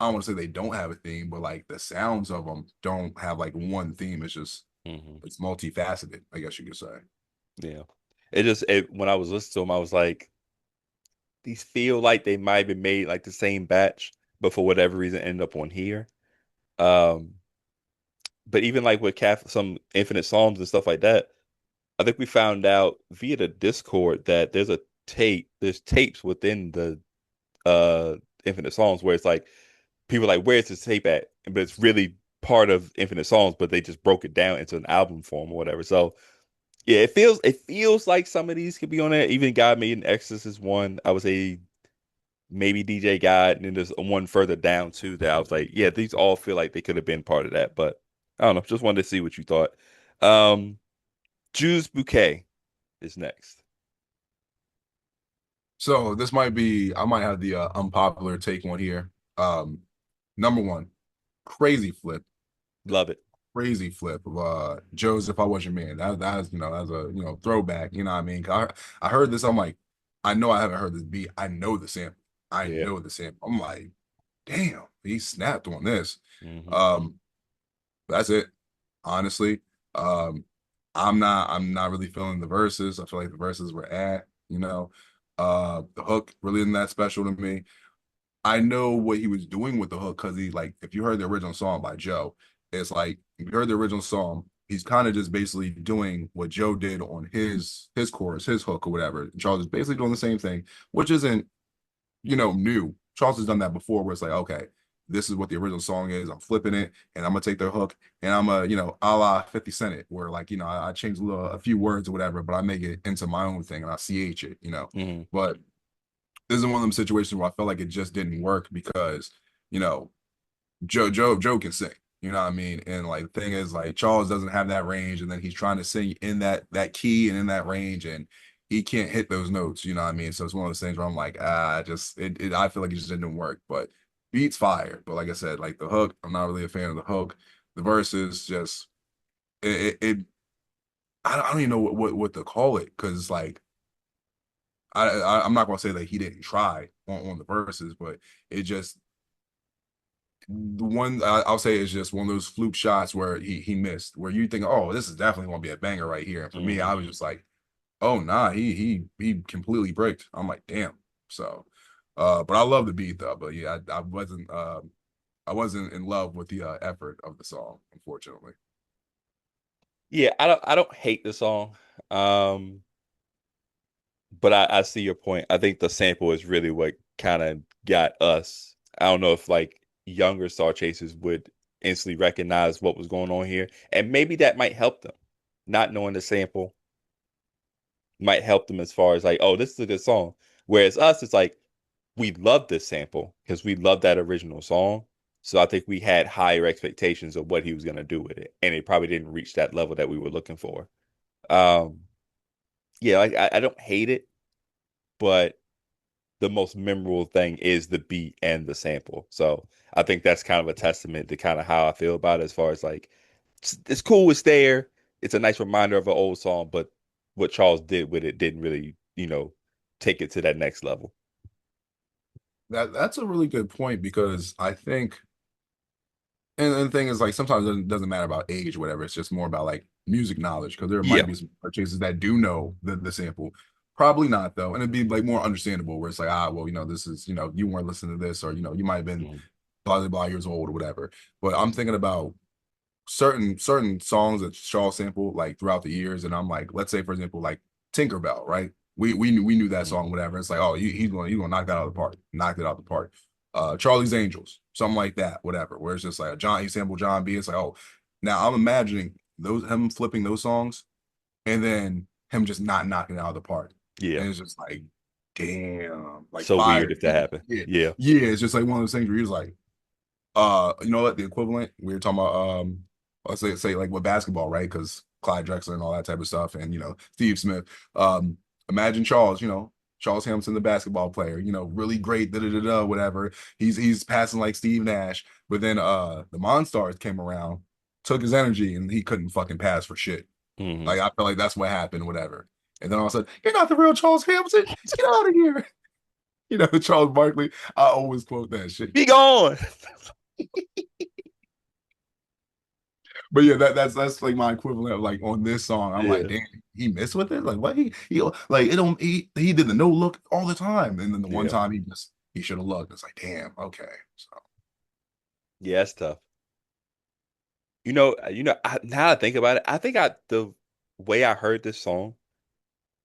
want to say they don't have a theme, but like the sounds of them don't have like one theme. It's just Hmm. it's multifaceted, I guess you could say. Yeah. When I was listening to them, I was like, these feel like they might have been made like the same batch, but for whatever reason end up on here. Um, but even like with some Infinite Psalms and stuff like that, I think we found out via the Discord that there's tapes within the Infinite Psalms where it's like people are like, where's this tape at? But it's really part of Infinite Songs, but they just broke it down into an album form or whatever. So yeah, it feels like some of these could be on there. Even God Made an Exorcist is one. I would say maybe DJ God, and then there's one further down too that I was like, yeah, these all feel like they could have been part of that. But I don't know. Just wanted to see what you thought. Um, Juice Bouquet is next. So this might be, I might have the unpopular take one here. Number one, crazy flip, Love it. crazy flip of Joseph, I Was Your Man. That's that's a throwback. You know what I mean? 'Cause I heard this. I'm like, I know I haven't heard this beat. I know the sample. I Yeah. know the sample. I'm like, damn, he snapped on this. Hmm. Um, that's it. Honestly, um, I'm not really feeling the verses. I feel like the verses were the hook really isn't that special to me. I know what he was doing with the hook because he like if you heard the original song by Joe, it's like if you heard the original song, he's kind of just basically doing what Joe did on his chorus, his hook or whatever. Charles is basically doing the same thing, which isn't new. Charles has done that before where it's like, okay, this is what the original song is. I'm flipping it and I'm gonna take their hook and I'm a la 50 Cent it, where like, I change a few words or whatever, but I make it into my own thing and I CH it. Hmm. But this is one of them situations where I felt like it just didn't work because, you know, Joe can sing. You know what I mean? And like the thing is like Charles doesn't have that range, and then he's trying to sing in that key and in that range, and he can't hit those notes. You know what I mean? So it's one of those things where I'm like, just I feel like it just didn't work. But beats fire. But like I said, like the hook, I'm not really a fan of the hook. The verses just it I don't even know what to call it because like I'm not gonna say that he didn't try on the verses, but it just the one I'll say is just one of those fluke shots where he missed, where you think, oh, this is definitely gonna be a banger right here. And for me, Hmm. I was just like, oh nah, he completely bricked. I'm like, damn. So, but I love the beat though. But yeah, I wasn't in love with the effort of the song, unfortunately. Yeah, I don't hate the song. Um, but I see your point. I think the sample is really what kind of got us. I don't know if like younger Star Chasers would instantly recognize what was going on here, and maybe that might help them. Not knowing the sample might help them as far as like, oh, this is a good song. Whereas us, it's like we love this sample because we love that original song. So I think we had higher expectations of what he was gonna do with it, and it probably didn't reach that level that we were looking for. Um, yeah, like I don't hate it, but the most memorable thing is the beat and the sample. So I think that's kind of a testament to kind of how I feel about it as far as like it's cool, it's there. It's a nice reminder of an old song, but what Charles did with it didn't really, take it to that next level. That's a really good point because I think and the thing is, like, sometimes it doesn't matter about age or whatever. It's just more about like music knowledge because there might Yeah. be some purchasers that do know the sample. Probably not though, and it'd be like more understandable where it's like, well, this is you weren't listening to this, or you might have been Mhm. blah blah blah years old or whatever. But I'm thinking about certain songs that Shaw sampled like throughout the years, and I'm like, let's say for example, like Tinkerbell, right? We knew that song, Mhm. whatever. It's like, oh, he's gonna knock that out of the park, knock it out of the park. Charlie's Angels, something like that, whatever. Where it's just like he sampled John B. It's like, oh, now I'm imagining those him flipping those songs, and then him just not knocking it out of the park, Yeah. and it's just like, damn, like So weird fire. if that happened. Yeah, Yeah. yeah. It's just like one of those things where he was like, you know what? The equivalent we were talking about, let's say like with basketball, right? Because Clyde Drexler and all that type of stuff, and Steve Smith. Imagine Charles, Charles Hamilton, the basketball player, really great, da da da da, whatever. He's passing like Steve Nash, but then the Monstars came around, took his energy, and he couldn't fucking pass for shit. Hmm. Like I feel like that's what happened, whatever. And then all of a sudden, you're not the real Charles Hamilton. Get out of here. Charles Barkley. I always quote that shit. Be gone. But yeah, that's like my equivalent of like on this song. I'm like, Yeah. damn, he missed with it. Like what he like it don't he did the no look all the time, and then the one Yeah. time he should have looked. It's like, damn, okay. So Yeah, that's tough. Now I think about it, I think the way I heard this song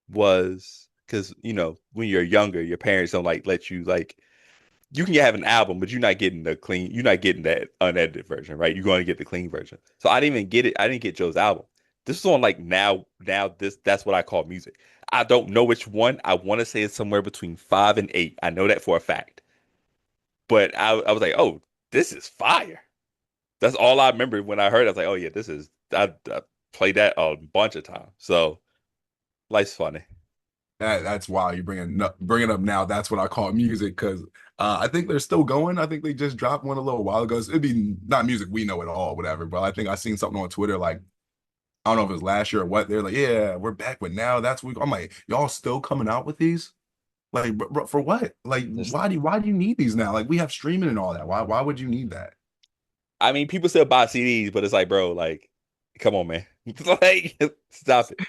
was because when you're younger, your parents don't like let you like you can have an album, but you're not getting the clean, you're not getting that unedited version, right? You're going to get the clean version. So I didn't even get it. I didn't get Joe's album. This is on like now this that's what I call music. I don't know which one. I want to say it's somewhere between 5 and 8. I know that for a fact. But I was like, oh, this is fire. That's all I remember when I heard it. I was like, oh yeah, this is I played that a bunch of times. So life's funny. That's why you bring it up now. That's what I call music because I think they're still going. I think they just dropped one a little while ago. It'd be not music we know at all, whatever. But I think I seen something on Twitter like I don't know if it was last year or what. They're like, yeah, we're back with now. That's what I'm like, y'all still coming out with these? Like, bro, for what? Like, Just, why do you need these now? Like, we have streaming and all that. Why would you need that? I mean, people still buy CDs, but it's like, bro, like, come on, man, like, stop it.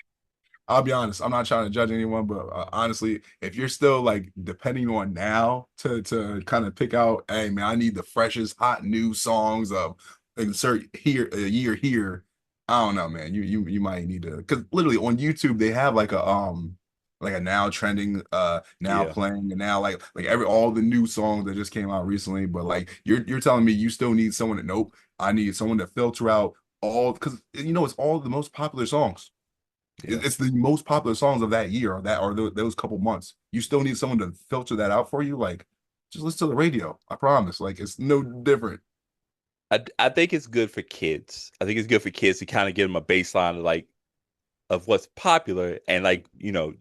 I'll be honest. I'm not trying to judge anyone, but honestly, if you're still like depending on now to kind of pick out, hey man, I need the freshest, hot new songs of insert here a year here. I don't know, man. You might need to because literally on YouTube they have like a now trending now Yeah, playing and now like every all the new songs that just came out recently. But like you're telling me you still need someone to nope. I need someone to filter out all because it's all the most popular songs. yeah. It's the most popular songs of that year or those couple months. You still need someone to filter that out for you. Like, just listen to the radio. I promise. Like, it's no different. I think it's good for kids. I think it's good for kids to kind of give them a baseline of like of what's popular and like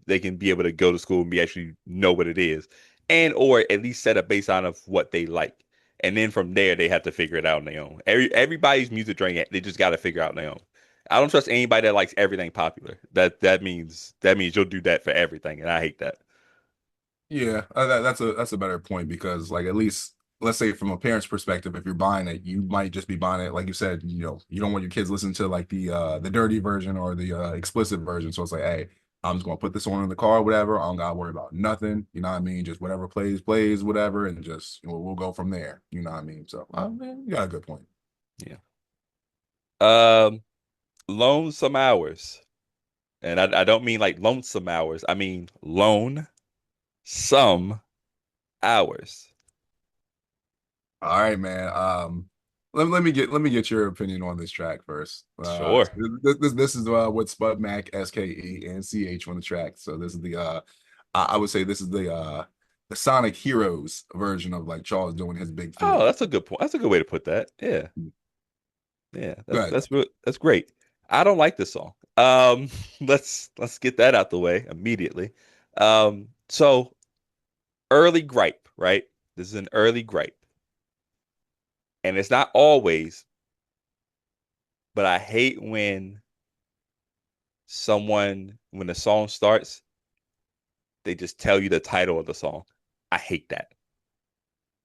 they can be able to go to school and be actually know what it is and or at least set a baseline of what they like and then from there they have to figure it out on their own. Everybody's music journey they just got to figure out on their own. I don't trust anybody that likes everything popular. That means you'll do that for everything and I hate that. Yeah, that's a better point because like at least let's say from a parent's perspective, if you're buying it, you might just be buying it like you said. You don't want your kids listening to like the dirty version or the explicit version. So it's like, hey, I'm just gonna put this on in the car, whatever. I don't gotta worry about nothing. You know what I mean? Just whatever plays, whatever, and just we'll go from there. You know what I mean? So, man, you got a good point. Yeah. um Lonesome hours, and I don't mean like lonesome hours, I mean loan some hours. All right, man. Let me get your opinion on this track first. Sure. This is what Spud Mac, SKE, and CH on the track. So this is the I would say this is the Sonic Heroes version of like Charles doing his big Oh, thing. that's a good point. That's a good way to put that. Yeah. Yeah, that's Good. that's that's great. I don't like this song. Let's get that out the way immediately. So early gripe, right? This is an early gripe, and it's not always, but I hate when the song starts, they just tell you the title of the song. I hate that.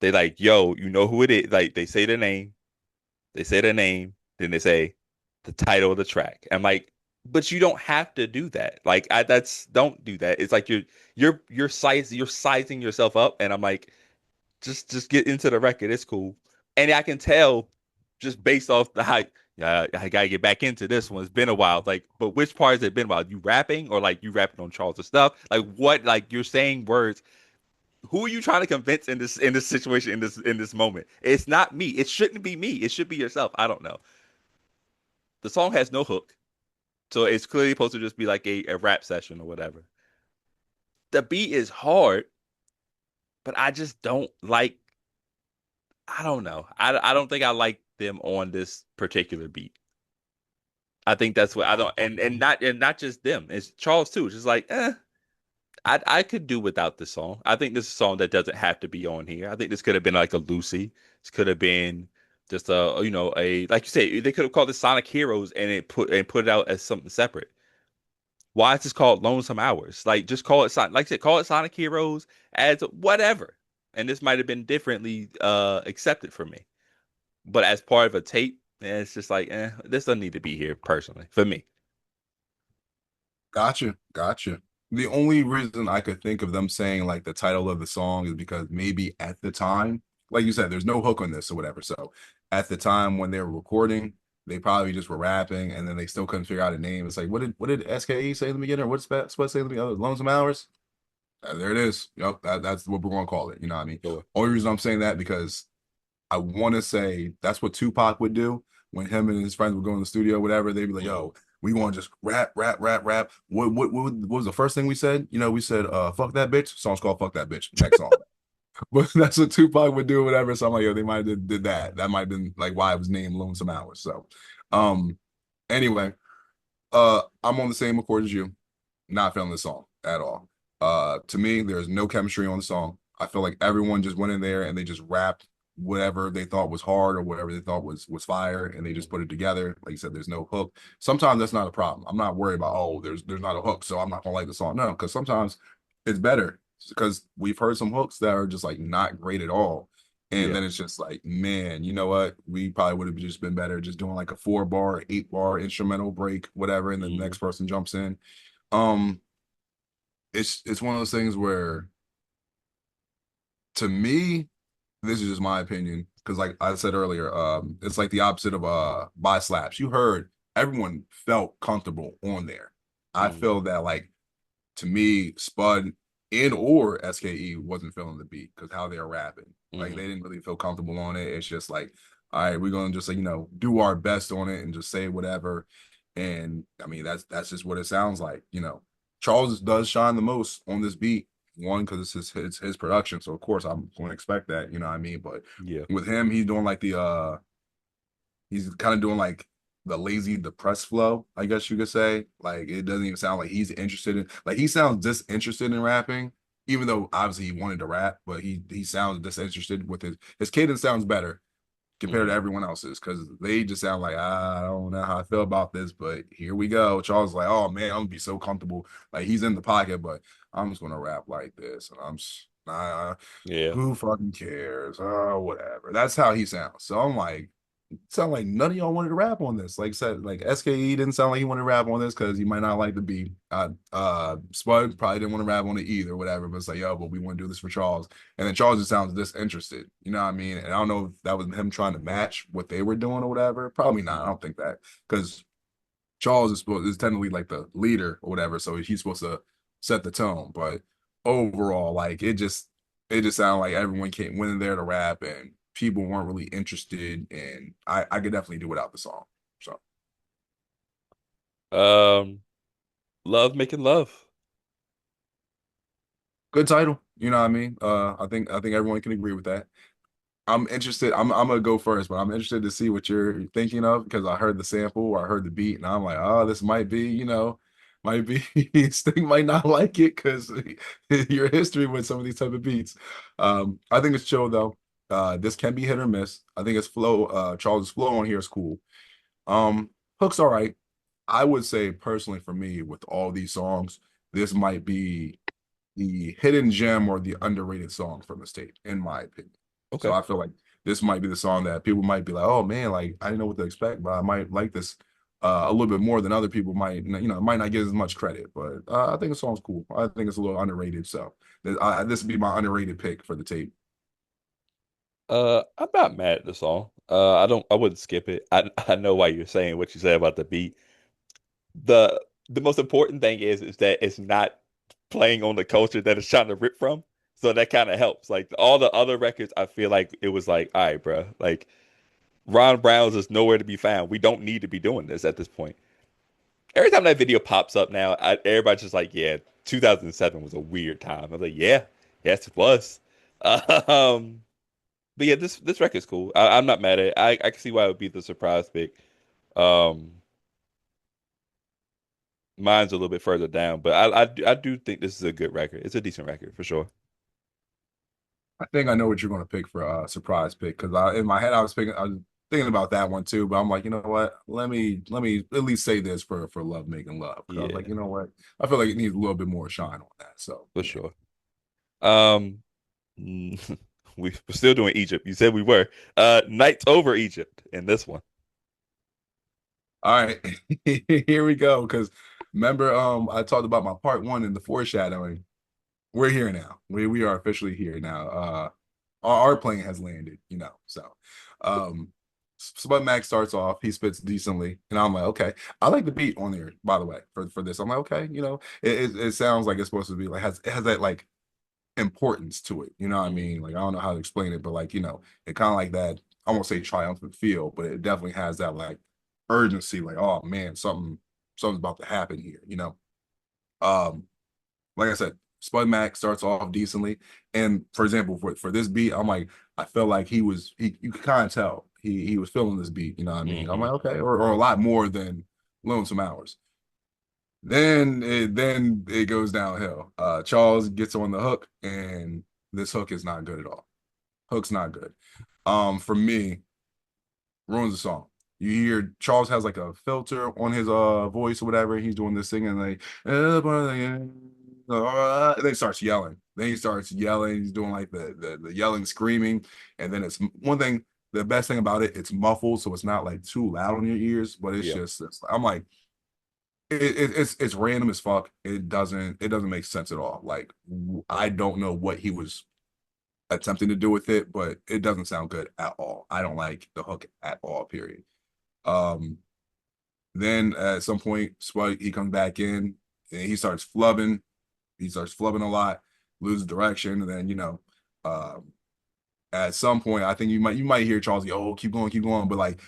They like, yo, you know who it is. Like they say their name, then they say the title of the track. I'm like, but you don't have to do that. Like that's don't do that. It's like you're sizing yourself up, and I'm like, just get into the record. It's cool, and I can tell just based off the hype. Yeah, I gotta get back into this one. It's been a while. Like, but which part has it been a while? You rapping or like you rapping on Charles' stuff? Like what? Like you're saying words. Who are you trying to convince in this situation in this moment? It's not me. It shouldn't be me. It should be yourself. I don't know. The song has no hook. So it's clearly supposed to just be like a rap session or whatever. The beat is hard, but I just don't like, I don't know. I don't think I like them on this particular beat. I think that's what I don't and not just them. It's Charles too. It's just like, I could do without this song. I think this is a song that doesn't have to be on here. I think this could have been like a Lucy. This could have been just a like you said, they could have called it Sonic Heroes and put it out as something separate. Why is this called Lonesome Hours? Like, just call it Sonic. Like I said, call it Sonic Heroes as whatever. And this might have been differently accepted for me. But as part of a tape, it's just like, this doesn't need to be here personally for me. Gotcha. The only reason I could think of them saying like the title of the song is because maybe at the time, like you said, there's no hook on this or whatever. So at the time when they were recording, they probably just were rapping and then they still couldn't figure out a name. It's like, what did SKE say in the beginning? Or what did Spud say in the beginning? Oh, Lonesome Hours? There it is. Yep, that's what we're gonna call it. You know what I mean? Sure. Only reason I'm saying that because I want to say that's what Tupac would do when him and his friends would go in the studio, whatever. They'd be like, Hmm. "Yo, we want to just rap, rap, rap, rap." What was the first thing we said? You know, we said, "Fuck that bitch." Song's called "Fuck That Bitch." Next song. But that's what Tupac would do, whatever. So I'm like, yo, they might have did that. That might have been like why it was named Lonesome Hours. So, um, anyway, I'm on the same accord as you. Not feeling the song at all. To me, there's no chemistry on the song. I feel like everyone just went in there and they just rapped whatever they thought was hard or whatever they thought was fire, and they just put it together. Like you said, there's no hook. Sometimes that's not a problem. I'm not worried about there's not a hook, so I'm not gonna like the song. No, because sometimes it's better because we've heard some hooks that are just like not great at all. And Yeah. then it's just like, man, you know what? We probably would have just been better just doing like a 4 bar, 8 bar instrumental break, whatever, and then the Hmm. next person jumps in. Um, it's one of those things where to me, this is just my opinion, because like I said earlier, it's like the opposite of by slaps. You heard everyone felt comfortable on there. I Hmm. feel that like to me, Spud and or SKE wasn't feeling the beat because how they're rapping. Like Hmm. they didn't really feel comfortable on it. It's just like, all right, we're gonna just like, do our best on it and just say whatever. And I mean, that's just what it sounds like. Charles does shine the most on this beat. One, because it's his production. So of course I'm going to expect that, you know what I mean? But Yeah. with him, he's doing like he's kind of doing like the lazy depressed flow, I guess you could say. Like it doesn't even sound like he's interested in like he sounds disinterested in rapping, even though obviously he wanted to rap, but he sounds disinterested with his cadence sounds better compared to Hmm. everyone else's because they just sound like I don't know how I feel about this, but here we go. Charles is like, oh man, I'm gonna be so comfortable. Like he's in the pocket, but I'm just gonna rap like this, and Yeah. who fucking cares? Oh, whatever. That's how he sounds. So I'm like, sound like none of y'all wanted to rap on this. Like I said, like SKE didn't sound like he wanted to rap on this because he might not like the beat. Spud probably didn't want to rap on it either, whatever. But it's like, yo, but we want to do this for Charles. And then Charles just sounds disinterested. You know what I mean? And I don't know if that was him trying to match what they were doing or whatever. Probably not. I Hmm. don't think that because Charles is technically like the leader or whatever, so he's supposed to set the tone. But overall, like it just sounded like everyone went in there to rap and people weren't really interested. And I could definitely do without the song. So Um, love making love. good title, you know what I mean? I think everyone can agree with that. I'm interested. I'm gonna go first, but I'm interested to see what you're thinking of because I heard the sample or I heard the beat, and I'm like, oh, this might be, might be Sting might not like it because your history with some of these type of beats. I think it's chill though. This can be hit or miss. I think it's flow. Charles's flow on here is cool. Um, Hook's all right. I would say personally for me, with all these songs, this might be the hidden gem or the underrated song from the state, in my opinion. So Okay. I feel like this might be the song that people might be like, oh man, like I didn't know what to expect, but I might like this a little bit more than other people might, might not get as much credit. But I think the song's cool. I think it's a little underrated. So this would be my underrated pick for the tape. I'm not mad at the song. I wouldn't skip it. I know why you're saying what you said about the beat. The most important thing is that it's not playing on the culture that it's trying to rip from. So that kind of helps. Like all the other records, I feel like it was like, all right, bro. Like Ron Brown's is nowhere to be found. We don't need to be doing this at this point. Every time that video pops up now, everybody's just like, yeah, 2007 was a weird time. I'm like, yeah, yes, it was. Um, but yeah, this record's cool. I'm not mad at it. I can see why it would be the surprise pick. Um, Mine's a little bit further down, but I do think this is a good record. It's a decent record for sure. I think I know what you're going to pick for a surprise pick because in my head I was thinking about that one too, but I'm like, you know what? Let me at least say this for love making love because I was like, Yeah, you know what? I feel like it needs a little bit more shine on that. So for yeah. sure. Um, we're still doing Egypt. You said we were. Nights over Egypt in this one. All right, here we go. Because remember, I talked about my part one in the foreshadowing. We're here now. We are officially here now. Our plane has landed. So, um, Spud Max starts off, he spits decently, and I'm like, okay, I like the beat on there. By the way, for this, I'm like, okay, it sounds like it's supposed to be like it has that like importance to it. You know what I Mhm. mean? Like I don't know how to explain it, but like it kind of like that. I won't say triumphant feel, but it definitely has that like urgency. Like oh man, something's about to happen here. Um, like I said, Spud Max starts off decently, and for example, for this beat, I'm like, I felt like he you could kind of tell he was feeling this beat. You know what I mean? I'm Mhm. like, okay, or a lot more than Lonesome Hours. Then it goes downhill. Charles gets on the hook, and this hook is not good at all. Hook's not good. For me, ruins the song. You hear Charles has like a filter on his voice or whatever. He's doing this thing and like and then he starts yelling. Then he starts yelling. He's doing like the yelling, screaming, and then it's one thing. The best thing about it, it's muffled, so it's not like too loud on your ears. But it's Yeah. just I'm like it's random as fuck. It doesn't make sense at all. Like I don't know what he was attempting to do with it, but it doesn't sound good at all. I don't like the hook at all. Period. Um, then at some point, Spike he comes back in and he starts flubbing. He starts flubbing a lot, loses direction, and then um, at some point, I think you might hear Charles go, "Oh, keep going," but like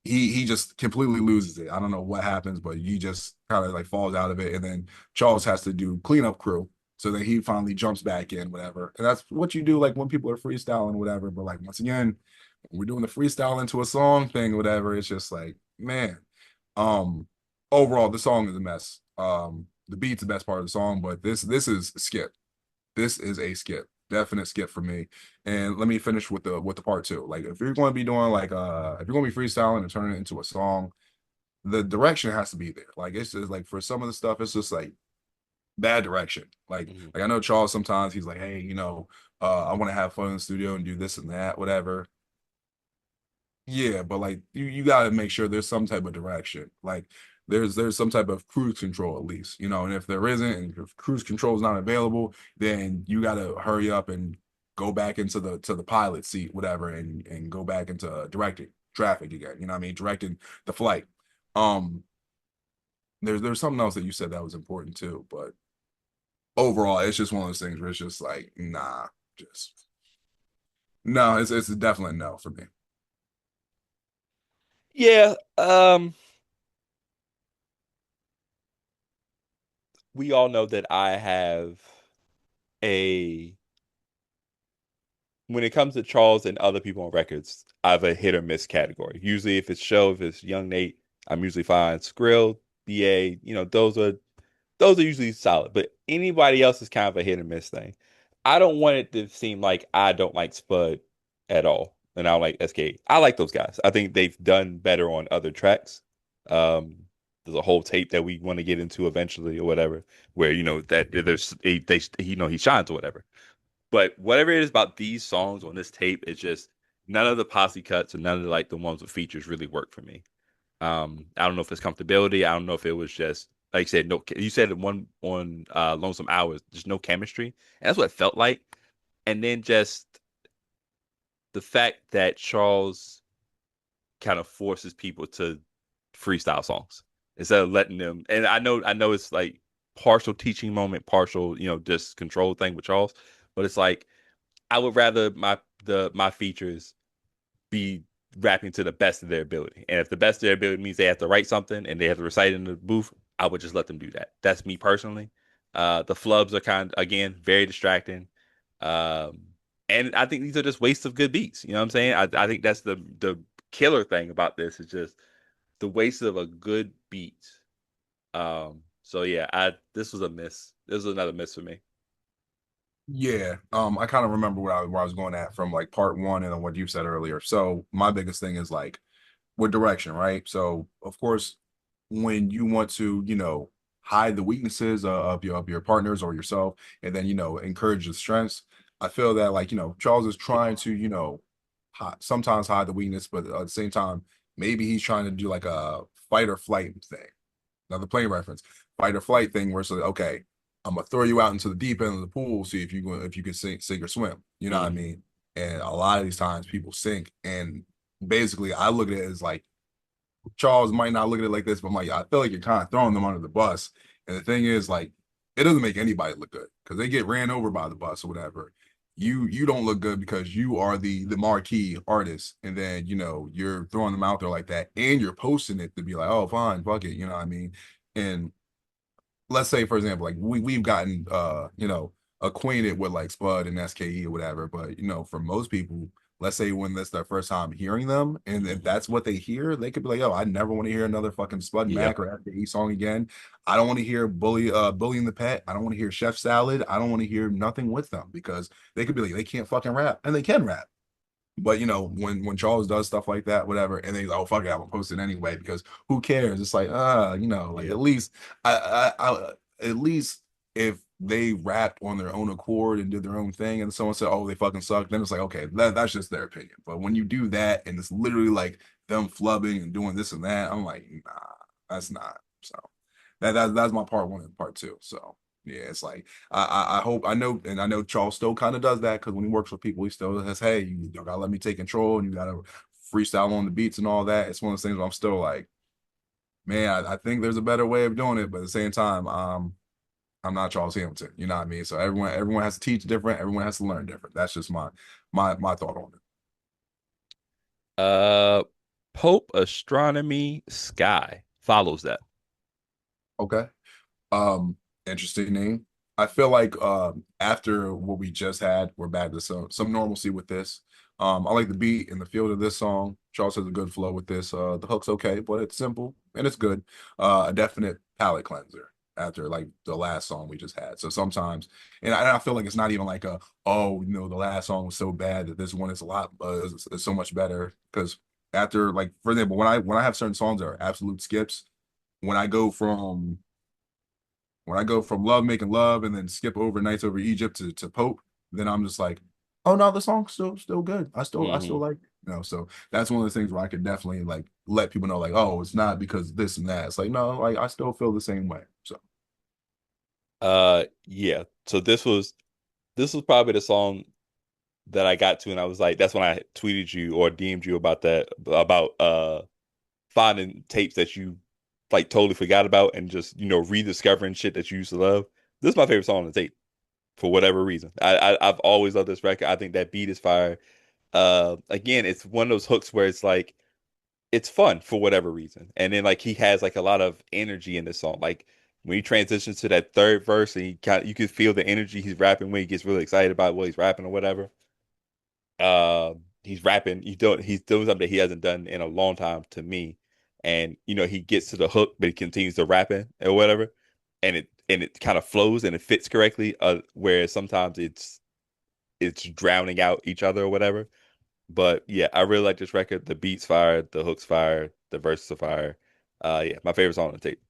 he just completely loses it. I don't know what happens, but he just kind of like falls out of it, and then Charles has to do cleanup crew. So then he finally jumps back in, whatever, and that's what you do like when people are freestyling, whatever. But like once again, when we're doing the freestyle into a song thing, whatever. It's just like man, um, overall the song is a mess. The beat's the best part of the song, but this is a skip. This is a skip. Definite skip for me. And let me finish with the part two. Like if you're going to be doing like if you're going to be freestyling and turning it into a song, the direction has to be there. Like it's just like for some of the stuff, it's just like bad direction. Like Mhm. like I know Charles sometimes he's like, hey, I want to have fun in the studio and do this and that, whatever. Yeah, but like you got to make sure there's some type of direction. Like there's some type of cruise control at least, and if there isn't, and if cruise control is not available, then you got to hurry up and go back into the pilot seat, whatever, and go back into directing traffic again. You know what I mean? Directing the flight. Um, there's something else that you said that was important too, but overall, it's just one of those things where it's just like, nah, just no, it's a definite no for me. Yeah. We all know that I have a when it comes to Charles and other people on records, I have a hit or miss category. Usually, if it's Show, if it's Young Nate, I'm usually fine. Skrill, BA, those are usually solid. But anybody else is kind of a hit or miss thing. I don't want it to seem like I don't like Spud at all, and I don't like SK. I like those guys. I think they've done better on other tracks. Um, there's a whole tape that we want to get into eventually, or whatever, where that there's he shines or whatever. But whatever it is about these songs on this tape, it's just none of the posse cuts and none of the ones with features really work for me. I don't know if it's comfortability. I don't know if it was just like you said. No, you said one on Lonesome Hours. There's no chemistry, and that's what it felt like. And then just the fact that Charles kind of forces people to freestyle songs instead of letting them. And I know it's like partial teaching moment, partial just control thing with Charles, but it's like I would rather my features be rapping to the best of their ability. And if the best of their ability means they have to write something and they have to recite it in the booth, I would just let them do that. That's me personally. The flubs are kind of again very distracting. Um, and I think these are just wastes of good beats. You know what I'm saying? I think that's the killer thing about this is just the waste of a good beat. So yeah, I this was a miss. This was another miss for me. Yeah, I kind of remember where I was going at from like part one and then what you said earlier. So my biggest thing is like with direction, right? So of course, when you want to, hide the weaknesses of your partners or yourself, and then encourage the strengths, I feel that like Charles is trying to sometimes hide the weakness, but at the same time, maybe he's trying to do like a fight or flight thing. Another plane reference, fight or flight thing where it's like, okay, I'm gonna throw you out into the deep end of the pool, see if you can sink or swim. You know what I Hmm. mean? And a lot of these times people sink, and basically I look at it as like Charles might not look at it like this, but I'm like, I feel like you're kind of throwing them under the bus. And the thing is, like, it doesn't make anybody look good because they get ran over by the bus or whatever. You don't look good because you are the marquee artist, and then you're throwing them out there like that, and you're posting it to be like, oh, fine, fuck it, you know what I mean? And let's say, for example, like we've gotten acquainted with like Spud and SKE or whatever, but for most people, let's say when that's their first time hearing them, and if that's what they hear, they could be like, "Yo, I never want to hear another fucking Spud Yeah. Mac or SKE song again. I don't want to hear Bully in the Pet. I don't want to hear Chef Salad. I don't want to hear nothing with them because they could be like they can't fucking rap, and they can rap. But when Charles does stuff like that, whatever, and they oh fuck it, I'm gonna post it anyway because who cares? It's like like Yeah. at least at least if they rapped on their own accord and did their own thing, and someone said oh they fucking suck, then it's like okay that's just their opinion. But when you do that and it's literally like them flubbing and doing this and that, I'm like nah, that's not. So that's my part one and part two. So yeah, it's like I hope I know Charles still kind of does that because when he works with people, he still says, "Hey, you gotta let me take control and you gotta freestyle on the beats and all that." It's one of those things where I'm still like, man, I think there's a better way of doing it, but at the same time, I'm not Charles Hamilton, you know what I mean? So everyone has to teach different, everyone has to learn different. That's just my thought on it. Uh, Pope Astronomy Sky follows that. Okay. Um, Interesting name. I feel like after what we just had, we're back to some normalcy with this. I like the beat and the feel of this song. Charles has a good flow with this. The hook's okay, but it's simple and it's good. A definite palate cleanser after like the last song we just had. So sometimes, and I feel like it's not even like oh the last song was so bad that this one is a lot is so much better because after like for example when I have certain songs that are absolute skips when I go from Love Making Love and then skip over Nights Over Egypt to Pope, then I'm just like, oh no, the song's still good. I still Hmm. like it. So that's one of the things where I could definitely like let people know, like, oh, it's not because this and that. It's like, no, like I still feel the same way. So Yeah. So this was probably the song that I got to, and I was like, that's when I tweeted you or DM'd you about that about finding tapes that you like totally forgot about and just rediscovering shit that you used to love. This is my favorite song on the tape for whatever reason. I've always loved this record. I think that beat is fire. Again, it's one of those hooks where it's like it's fun for whatever reason, and then like he has like a lot of energy in this song. Like when he transitions to that third verse, and you can feel the energy he's rapping when he gets really excited about what he's rapping or whatever. He's rapping. He's doing something that he hasn't done in a long time to me. And he gets to the hook, but he continues to rapping or whatever, and it kind of flows and it fits correctly. Whereas sometimes it's drowning out each other or whatever. But yeah, I really like this record. The beats fire, the hooks fire, the verses are fire. Yeah, my favorite song on the tape.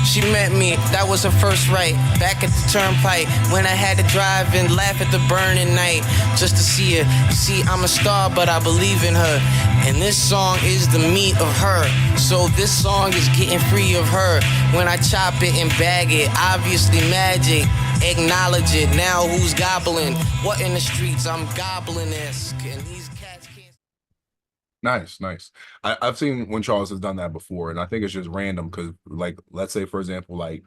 She met me, that was her first right. Back at the turnpike, when I had to drive and laugh at the burning night, just to see her. You see, I'm a star, but I believe in her. And this song is the meat of her. So this song is getting free of her. When I chop it and bag it, obviously magic. Acknowledge it. Now who's gobbling? What in the streets? I'm goblin-esque. And these cats can't. nice. I've seen when Charles has done that before, and I think it's just random because, like, let's say for example, like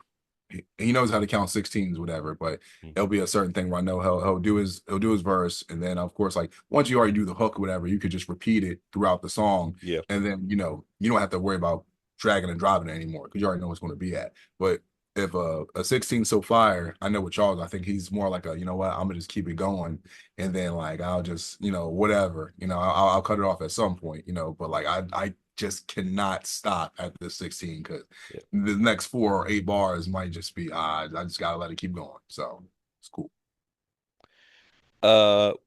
he knows how to count 16s, whatever, but it'll be a certain thing where I know he'll do his verse, and then of course, like once you already do the hook, or whatever, you could just repeat it throughout the song, Yeah. and then you don't have to worry about dragging and dropping it anymore because you already know what's going to be at. But if a 16 so fire, I know with Charles, I think he's more like you know what, I'm gonna just keep it going, and then like I'll just whatever, I'll cut it off at some point, but like I just cannot stop at the 16 because Yeah. the next 4 or 8 bars might just be I just gotta let it keep going. So it's cool.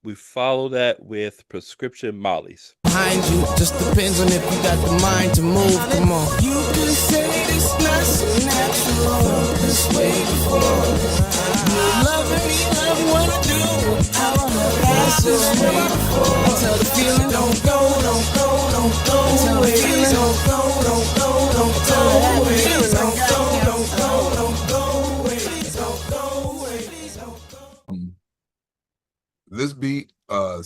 We follow that with Prescription Mollies. Behind you, just depends on if you got the mind to move. Come on. You can say it's not so natural this way before. You love me, love what I do. I wanna pass this way before. Until the feeling don't go away. Don't go away. Don't go away. This beat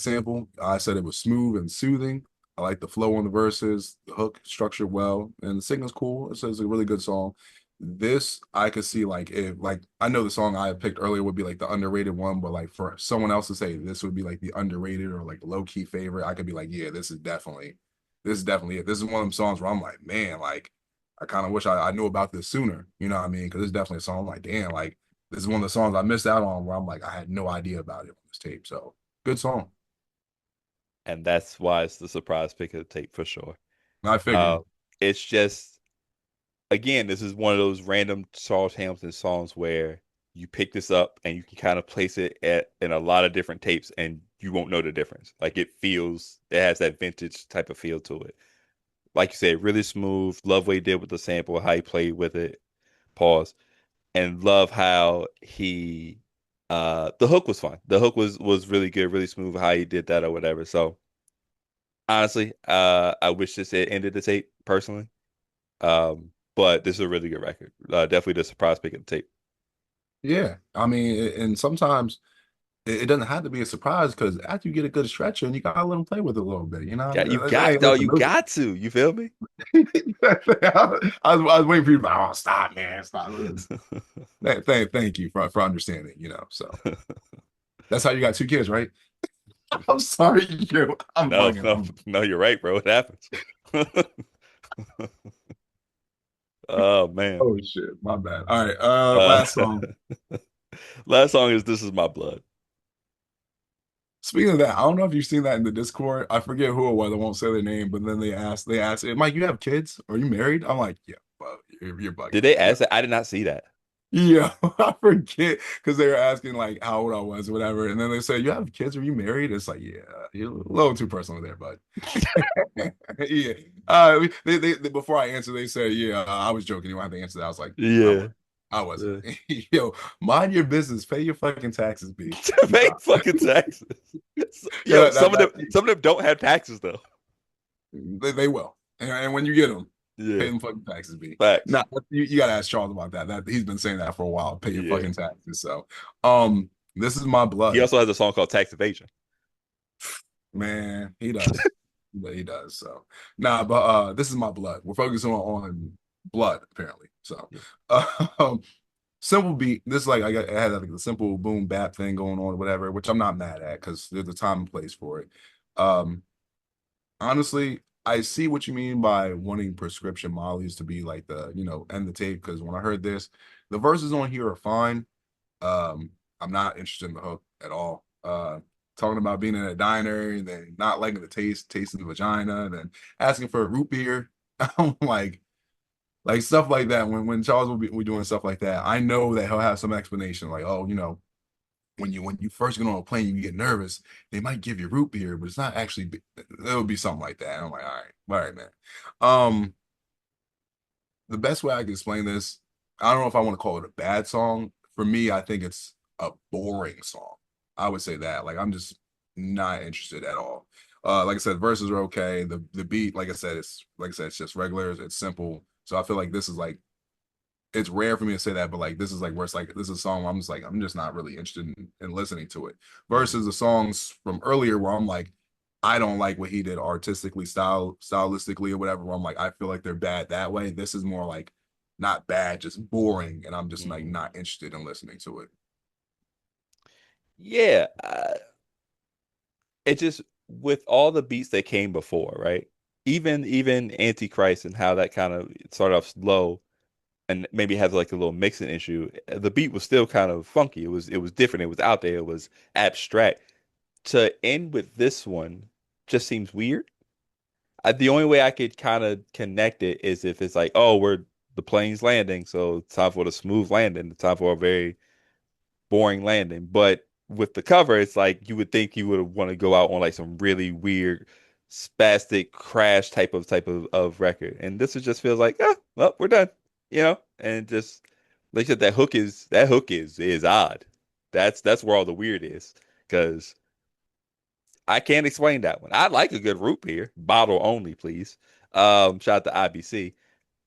sample. I said it was smooth and soothing. I like the flow on the verses, the hook structured well, and the singing's cool. It's a really good song. This I could see like if like I know the song I picked earlier would be like the underrated one, but like for someone else to say this would be like the underrated or like the low key favorite, I could be like, yeah, this is definitely it. This is one of them songs where I'm like, man, like I kind of wish I knew about this sooner. You know what I mean? Because it's definitely a song I'm like, damn, like this is one of the songs I missed out on where I'm like, I had no idea about it on this tape. So good song. And that's why it's the surprise pick of the tape for sure. I Uh, figured. it's just again, this is one of those random Charles Hamilton songs where you pick this up and you can kind of place it at in a lot of different tapes and you won't know the difference. Like it has that vintage type of feel to it. Like you said, really smooth. Love what he did with the sample, how he played with it. Pause. And love how he the hook was fun. The hook was really good, really smooth how he did that or whatever. So honestly, I wish this had ended the tape personally. But this is a really good record. Definitely the surprise pick of the tape. Yeah. I mean, and sometimes it doesn't have to be a surprise because after you get a good stretch and you gotta let them play with it a little bit, you know? Hey, listen, You got to. You feel me? I was waiting for you to be like, oh, stop, man, stop. Thank you for understanding, you know. So that's how you got two kids, right? I'm sorry, you. I'm No, bugging. no, no, you're right, bro. It happens. Oh man. Oh shit, my bad. All right, Uh, last song. last song is "This Is My Blood." Speaking of that, I don't know if you've seen that in the Discord. I forget who it was. I won't say their name, but then they asked, "Hey, Mike, you have kids? Are you married?" I'm like, yeah, well, you're bugging. Did they ask that? I did not see that. Yeah, I forget because they were asking like how old I was or whatever, and then they said, "You have kids? Are you married?" It's like, yeah, you're a little too personal there, but yeah. Before I answer, they said, "Yeah, I was joking. You don't have to answer that." I was like, I Yeah. was, I wasn't. Yeah. Yo, mind your business. Pay your fucking taxes, B. Pay Nah. fucking taxes. Yeah, Yo, some of them don't have taxes though. they will, and when you get them, pay Yeah. them fucking taxes, B. Facts. Nah, you got to ask Charles about that. That he's been saying that for a while. Pay your Yeah. fucking taxes. So, this is my He blood. also has a song called Tax Evasion. Man, he does. He does. So nah, but this is my blood. We're focusing on blood, apparently. So Yeah. um simple beat. This is like I had like the simple boom bap thing going on, whatever, which I'm not mad at because there's a time and place for it. Um honestly, I see what you mean by wanting prescription mollies to be like the, end the tape. Because when I heard this, the verses on here are fine. I'm not interested in the hook at all. Talking about being in a diner and then not liking the tasting the vagina, and then asking for a root beer. I'm like stuff like that. When Charles will be doing stuff like that, I know that he'll have some explanation, like, oh, when you first get on a plane, you get nervous. They might give you root beer, but it's not actually. It'll be something like that. And I'm like, all right, man. Um, the best way I can explain this, I don't know if I want to call it a bad song. For me, I think it's a boring song. I would say that. Like I'm just not interested at all. Like I said, verses are okay. The beat, it's just regular. It's simple. So I feel like this is like it's rare for me to say that, but like this is like where it's like this is a song where I'm just not really interested in listening to it. Mhm. Versus the songs from earlier where I'm like, I don't like what he did artistically, stylistically or whatever. Where I'm like, I feel like they're bad that way. This is more like not bad, just boring, and I'm just like Mhm. not interested in listening to it. Yeah. It just with all the beats that came before, right? Even Antichrist and how that kind of started off slow and maybe has like a little mixing issue. The beat was still kind of funky. It was different. It was out there. It was abstract. To end with this one just seems weird. The only way I could kind of connect it is if it's like, oh, the plane's landing, so it's time for the smooth landing. It's time for a very boring landing. But with the cover, it's like you would think you would want to go out on like some really weird spastic crash type of record. And this is just feels like, well, we're done. And just like I said, that hook is odd. That's where all the weird is. Because I can't explain that one. I like a good root beer. Bottle only, please. Shout out to IBC.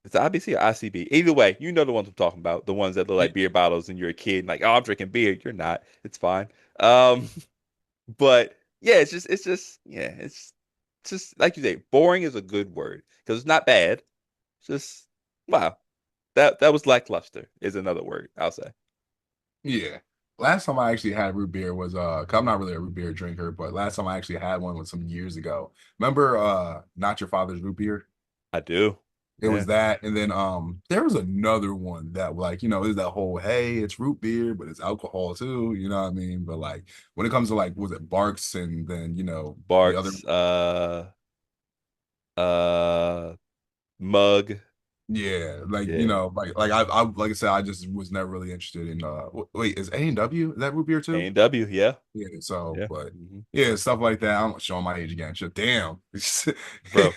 It's IBC or ICB. Either way, you know the ones I'm talking about. The ones that look like beer bottles and you're a kid and like, oh, I'm drinking beer. You're not. It's fine. Um, but yeah, it's just like you say, boring is a good word because it's not bad. It's just wow, that was lackluster is another word I'll say. Yeah. Last time I actually had root beer was 'cause I'm not really a root beer drinker, but last time I actually had one was some years ago. Remember Not Your Father's Root Beer? I do. It Yeah, was that, and then there was another one that like, is that whole hey, it's root beer, but it's alcohol too, you know what I mean? But like when it comes to like was it Barks and then the other. Barks, uh, Mug. Yeah, like Yeah, I like I said, I just was never really interested in wait, is A&W, is that root beer too? A&W. Yeah, Yeah, so yeah, but yeah, stuff like that. I'm showing my age again. Shit, damn. bro.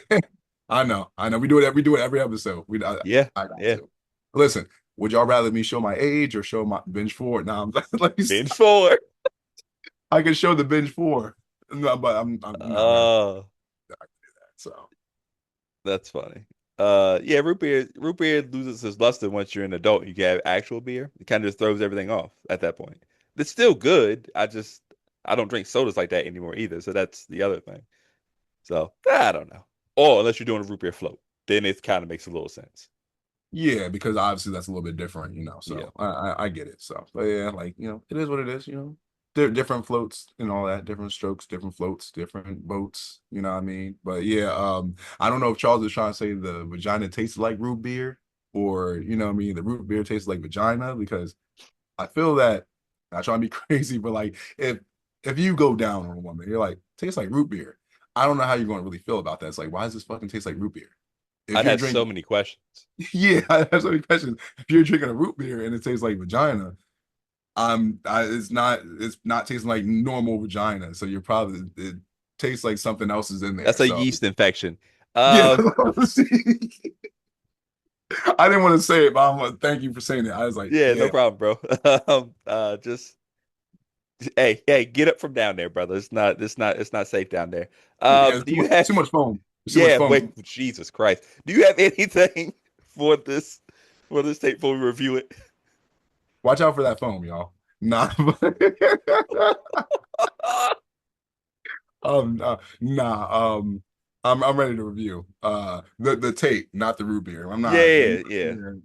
I know. We do it every episode. Yeah, I got yeah. to. Listen, would y'all rather me show my age or show my binge four? Nah, I'm like Binge forward. I can show the binge four. No, but I'm not gonna Uh, do that. So that's funny. Yeah, root beer loses its luster once you're an adult. You can have actual beer. It kind of just throws everything off at that point. It's still good. I don't drink sodas like that anymore either. So that's the other thing. So I don't know. Or unless you're doing a root beer float, then it kind of makes a little sense. yeah, because obviously that's a little bit different, Yeah. So I get it. So, but yeah, like it is what it is. Different floats and all that, different strokes, different floats, different boats. You know what I mean? But yeah, I don't know if Charles is trying to say the vagina tastes like root beer, or what I mean, the root beer tastes like vagina, because I feel that. Not trying to be crazy, but like if you go down on a woman, you're like tastes like root beer. I don't know how you're going to really feel about that. It's like, why does this fucking taste like root beer? If I'd you're have so drinking many questions. yeah, I have so many questions. If you're drinking a root beer and it tastes like vagina, it's not tasting like normal vagina. So you're probably it tastes like something else is in there. That's a So yeast infection. yeah, Um, I didn't want to say it, but I'm like, thank you for saying it. I was like, yeah, no yeah, problem, bro. Just hey, get up from down there, brother. It's not safe down there. yeah, Do you have too much foam. It's too much yeah, foam. wait, Jesus Christ. Do you have anything for this tape before we review it? Watch out for that foam, y'all. Nah, nah. I'm ready to review. The tape, not the root beer. I'm not. Yeah,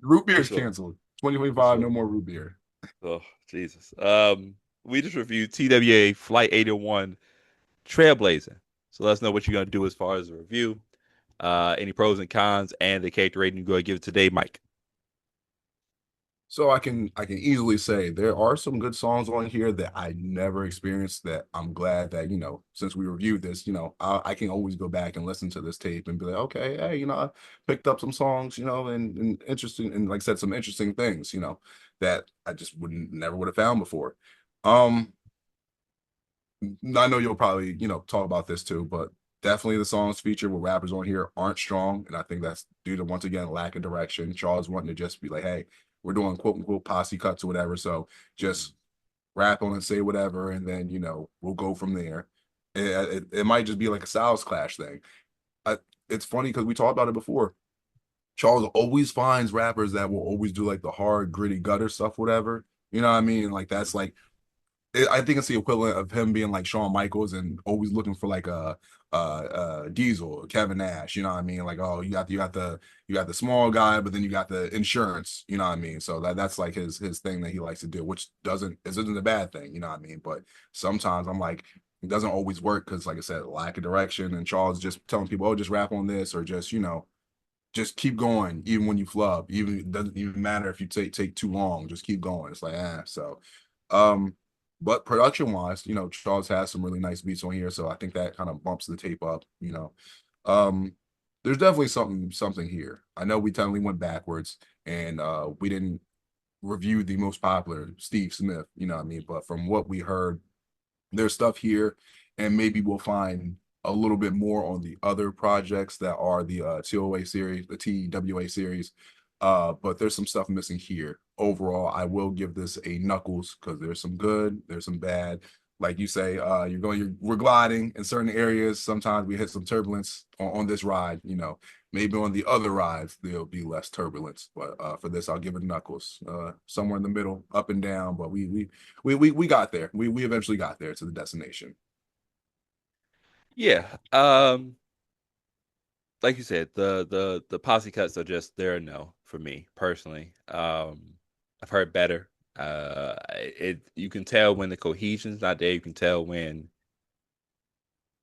Root beer for is sure. canceled. For 2025, no sure. more root beer. Oh, Jesus. We just reviewed TWA Flight 801 Trailblazing. So let us know what you're gonna do as far as the review. Any pros and cons and the character rating you go to give it today, Mike. So I can easily say there are some good songs on here that I never experienced, that I'm glad that, since we reviewed this, I can always go back and listen to this tape and be like, okay, hey, I picked up some songs, and interesting, and like I said, some interesting things, that I just wouldn't never would have found before. Um, I know you'll probably, talk about this too, but definitely the songs featured with rappers on here aren't strong. And I think that's due to, once again, lack of direction. Charles wanting to just be like, hey, we're doing quote unquote posse cuts or whatever. So just rap on and say whatever. And then, we'll go from there. It might just be like a styles clash thing. I, it's funny because we talked about it before. Charles always finds rappers that will always do like the hard, gritty gutter stuff, whatever. You know what I mean? Like that's like I think it's the equivalent of him being like Shawn Michaels and always looking for like a Diesel or Kevin Nash. You know what I mean? Like, oh, you got the small guy, but then you got the insurance. You know what I mean? So that's like his thing that he likes to do, which isn't a bad thing. You know what I mean? But sometimes I'm like, it doesn't always work because, like I said, lack of direction. And Charles just telling people, oh, just rap on this, or just keep going even when you flub. Even it doesn't even matter if you take too long. Just keep going. It's like so. Um, but production wise, Charles has some really nice beats on here, so I think that kind of bumps the tape up. Um, there's definitely something here. I know we technically went backwards, and we didn't review the most popular Steve Smith. You know what I mean? But from what we heard, there's stuff here, and maybe we'll find a little bit more on the other projects that are the TOA series, the TWA series. But there's some stuff missing here. Overall, I will give this a knuckles because there's some good, there's some bad. Like you say, we're gliding in certain areas. Sometimes we hit some turbulence on this ride. Maybe on the other rides there'll be less turbulence. But for this, I'll give it knuckles. Somewhere in the middle, up and down. But we got there. We eventually got there to the destination. Yeah. Like you said, the posse cuts are just they're a no for me personally. I've heard better. It you can tell when the cohesion's not there. You can tell when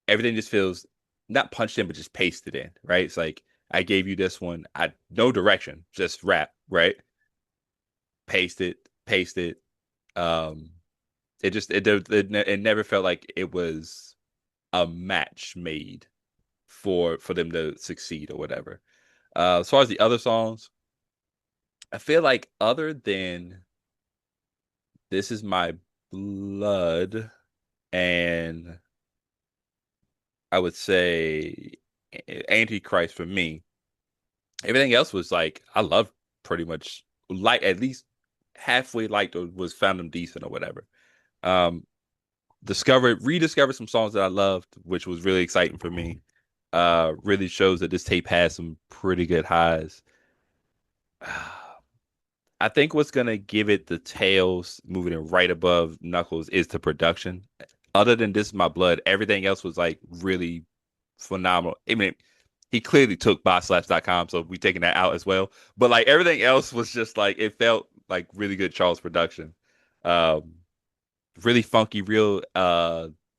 everything just feels not punched in, but just pasted in, right? It's like I gave you this one, I no direction, just rap, right? Paste it. Um, it never felt like it was a match made for them to succeed or whatever. As far as the other songs, I feel like other than This Is My Blood and I would say Antichrist for me, everything else was like I loved pretty much like at least halfway liked or was found them decent or whatever. Um rediscovered some songs that I loved, which was really exciting for me. Really shows that this tape has some pretty good highs. I think what's gonna give it the tails moving it right above Knuckles is the production. Other than This Is My Blood, everything else was like really phenomenal. I mean, he clearly took BossLaps.com, so we taking that out as well. But like everything else was just like it felt like really good Charles production. Um, really funky, real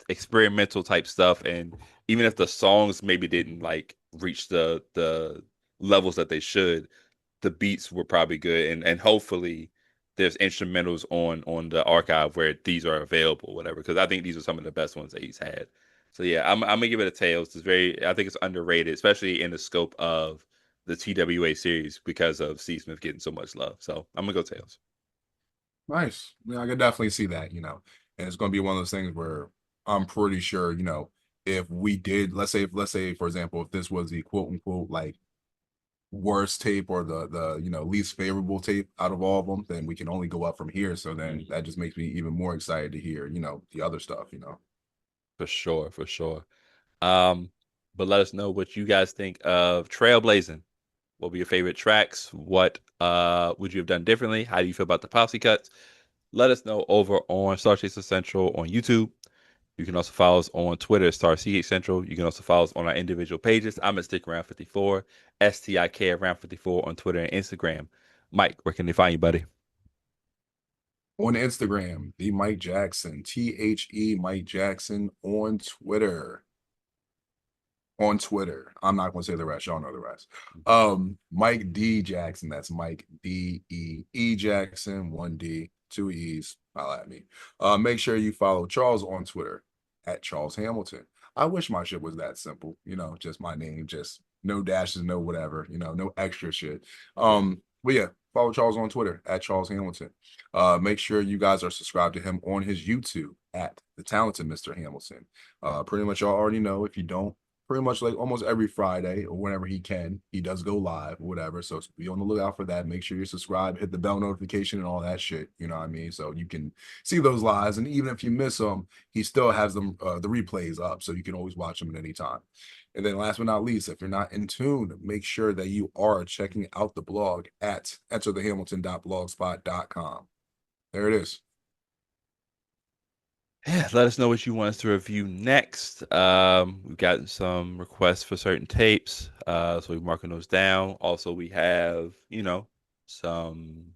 experimental type stuff. And even if the songs maybe didn't like reach the levels that they should, the beats were probably good, and hopefully there's instrumentals on the archive where these are available, whatever. Because I think these are some of the best ones that he's had. So yeah, I'm gonna give it a tails. It's very, I think it's underrated, especially in the scope of the TWA series because of C. Smith getting so much love. So I'm gonna go tails. Nice. Yeah, I could definitely see that, and it's going to be one of those things where I'm pretty sure, if we did, let's say, for example, if this was the quote unquote like worst tape or the least favorable tape out of all of them, then we can only go up from here. So then that just makes me even more excited to hear, the other stuff. For sure, for sure. Um, but let us know what you guys think of Trailblazing. What were your favorite tracks? What would you have done differently? How do you feel about the posse cuts? Let us know over on StarCHaser Central on YouTube. You can also follow us on Twitter, StarCH Central. You can also follow us on our individual pages. I'm at Stick Around 54, STIK Around 54 on Twitter and Instagram. Mike, where can they find you, buddy? On Instagram, the Mike Jackson, Mike Jackson on Twitter. I'm not going to say the rest. Y'all know the rest. Mike D Jackson. That's Mike D Jackson. 1D, 2 E's. Holla at me. Make sure you follow Charles on Twitter at Charles Hamilton. I wish my shit was that simple. Just my name, just no dashes, no whatever. No extra shit. But yeah, follow Charles on Twitter at Charles Hamilton. Make sure you guys are subscribed to him on his YouTube at the talented Mr. Hamilton. Pretty much y'all already know. If you don't, pretty much like almost every Friday or whenever he can, he does go live or whatever. So be on the lookout for that. Make sure you're subscribed, hit the bell notification and all that shit. You know what I mean? So you can see those lives. And even if you miss them, he still has them, the replays up. So you can always watch them at any time. And then last but not least, if you're not in tune, make sure that you are checking out the blog at enterthehamilton.blogspot.com. There it is. Yeah, let us know what you want us to review next. We've gotten some requests for certain tapes, so we're marking those down. Also, we have, some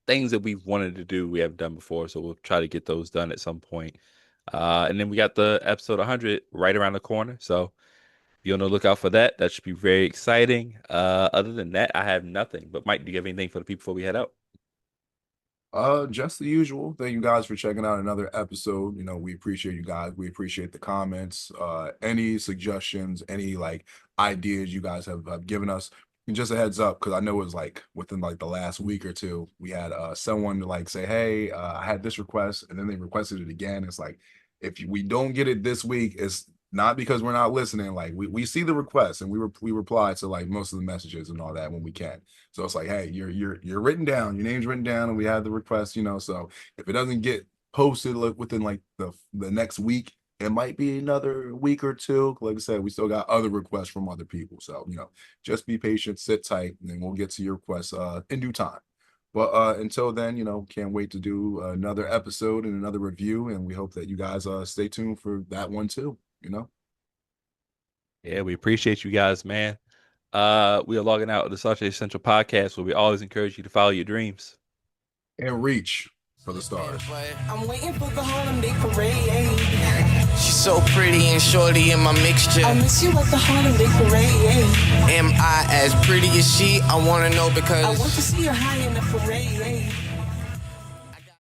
things that we've wanted to do we haven't done before, so we'll try to get those done at some point. And then we got the episode 100 right around the corner, so be on the lookout for that. That should be very exciting. Other than that, I have nothing. But Mike, do you have anything for the people before we head out? Just the usual. Thank you guys for checking out another episode. We appreciate you guys. We appreciate the comments, any suggestions, any like ideas you guys have given us. And just a heads up, because I know it was like within like the last week or two, we had someone to like say, hey, I had this request, and then they requested it again. It's like if we don't get it this week, it's not because we're not listening. Like we see the requests and we reply to like most of the messages and all that when we can. So it's like, hey, you're written down, your name's written down, and we have the request, So if it doesn't get posted like within like the next week, it might be another week or two. Like I said, we still got other requests from other people. So, just be patient, sit tight, and then we'll get to your requests in due time. But until then, can't wait to do another episode and another review. And we hope that you guys stay tuned for that one too. Yeah, we appreciate you guys, man. We are logging out of the StarCHaser Central podcast where we always encourage you to follow your dreams. And reach for the stars. I'm waiting for the holiday parade. She's so pretty and shorty in my mixture. I miss you at the holiday parade. Am I as pretty as she? I wanna know because I want to see her high in the parade.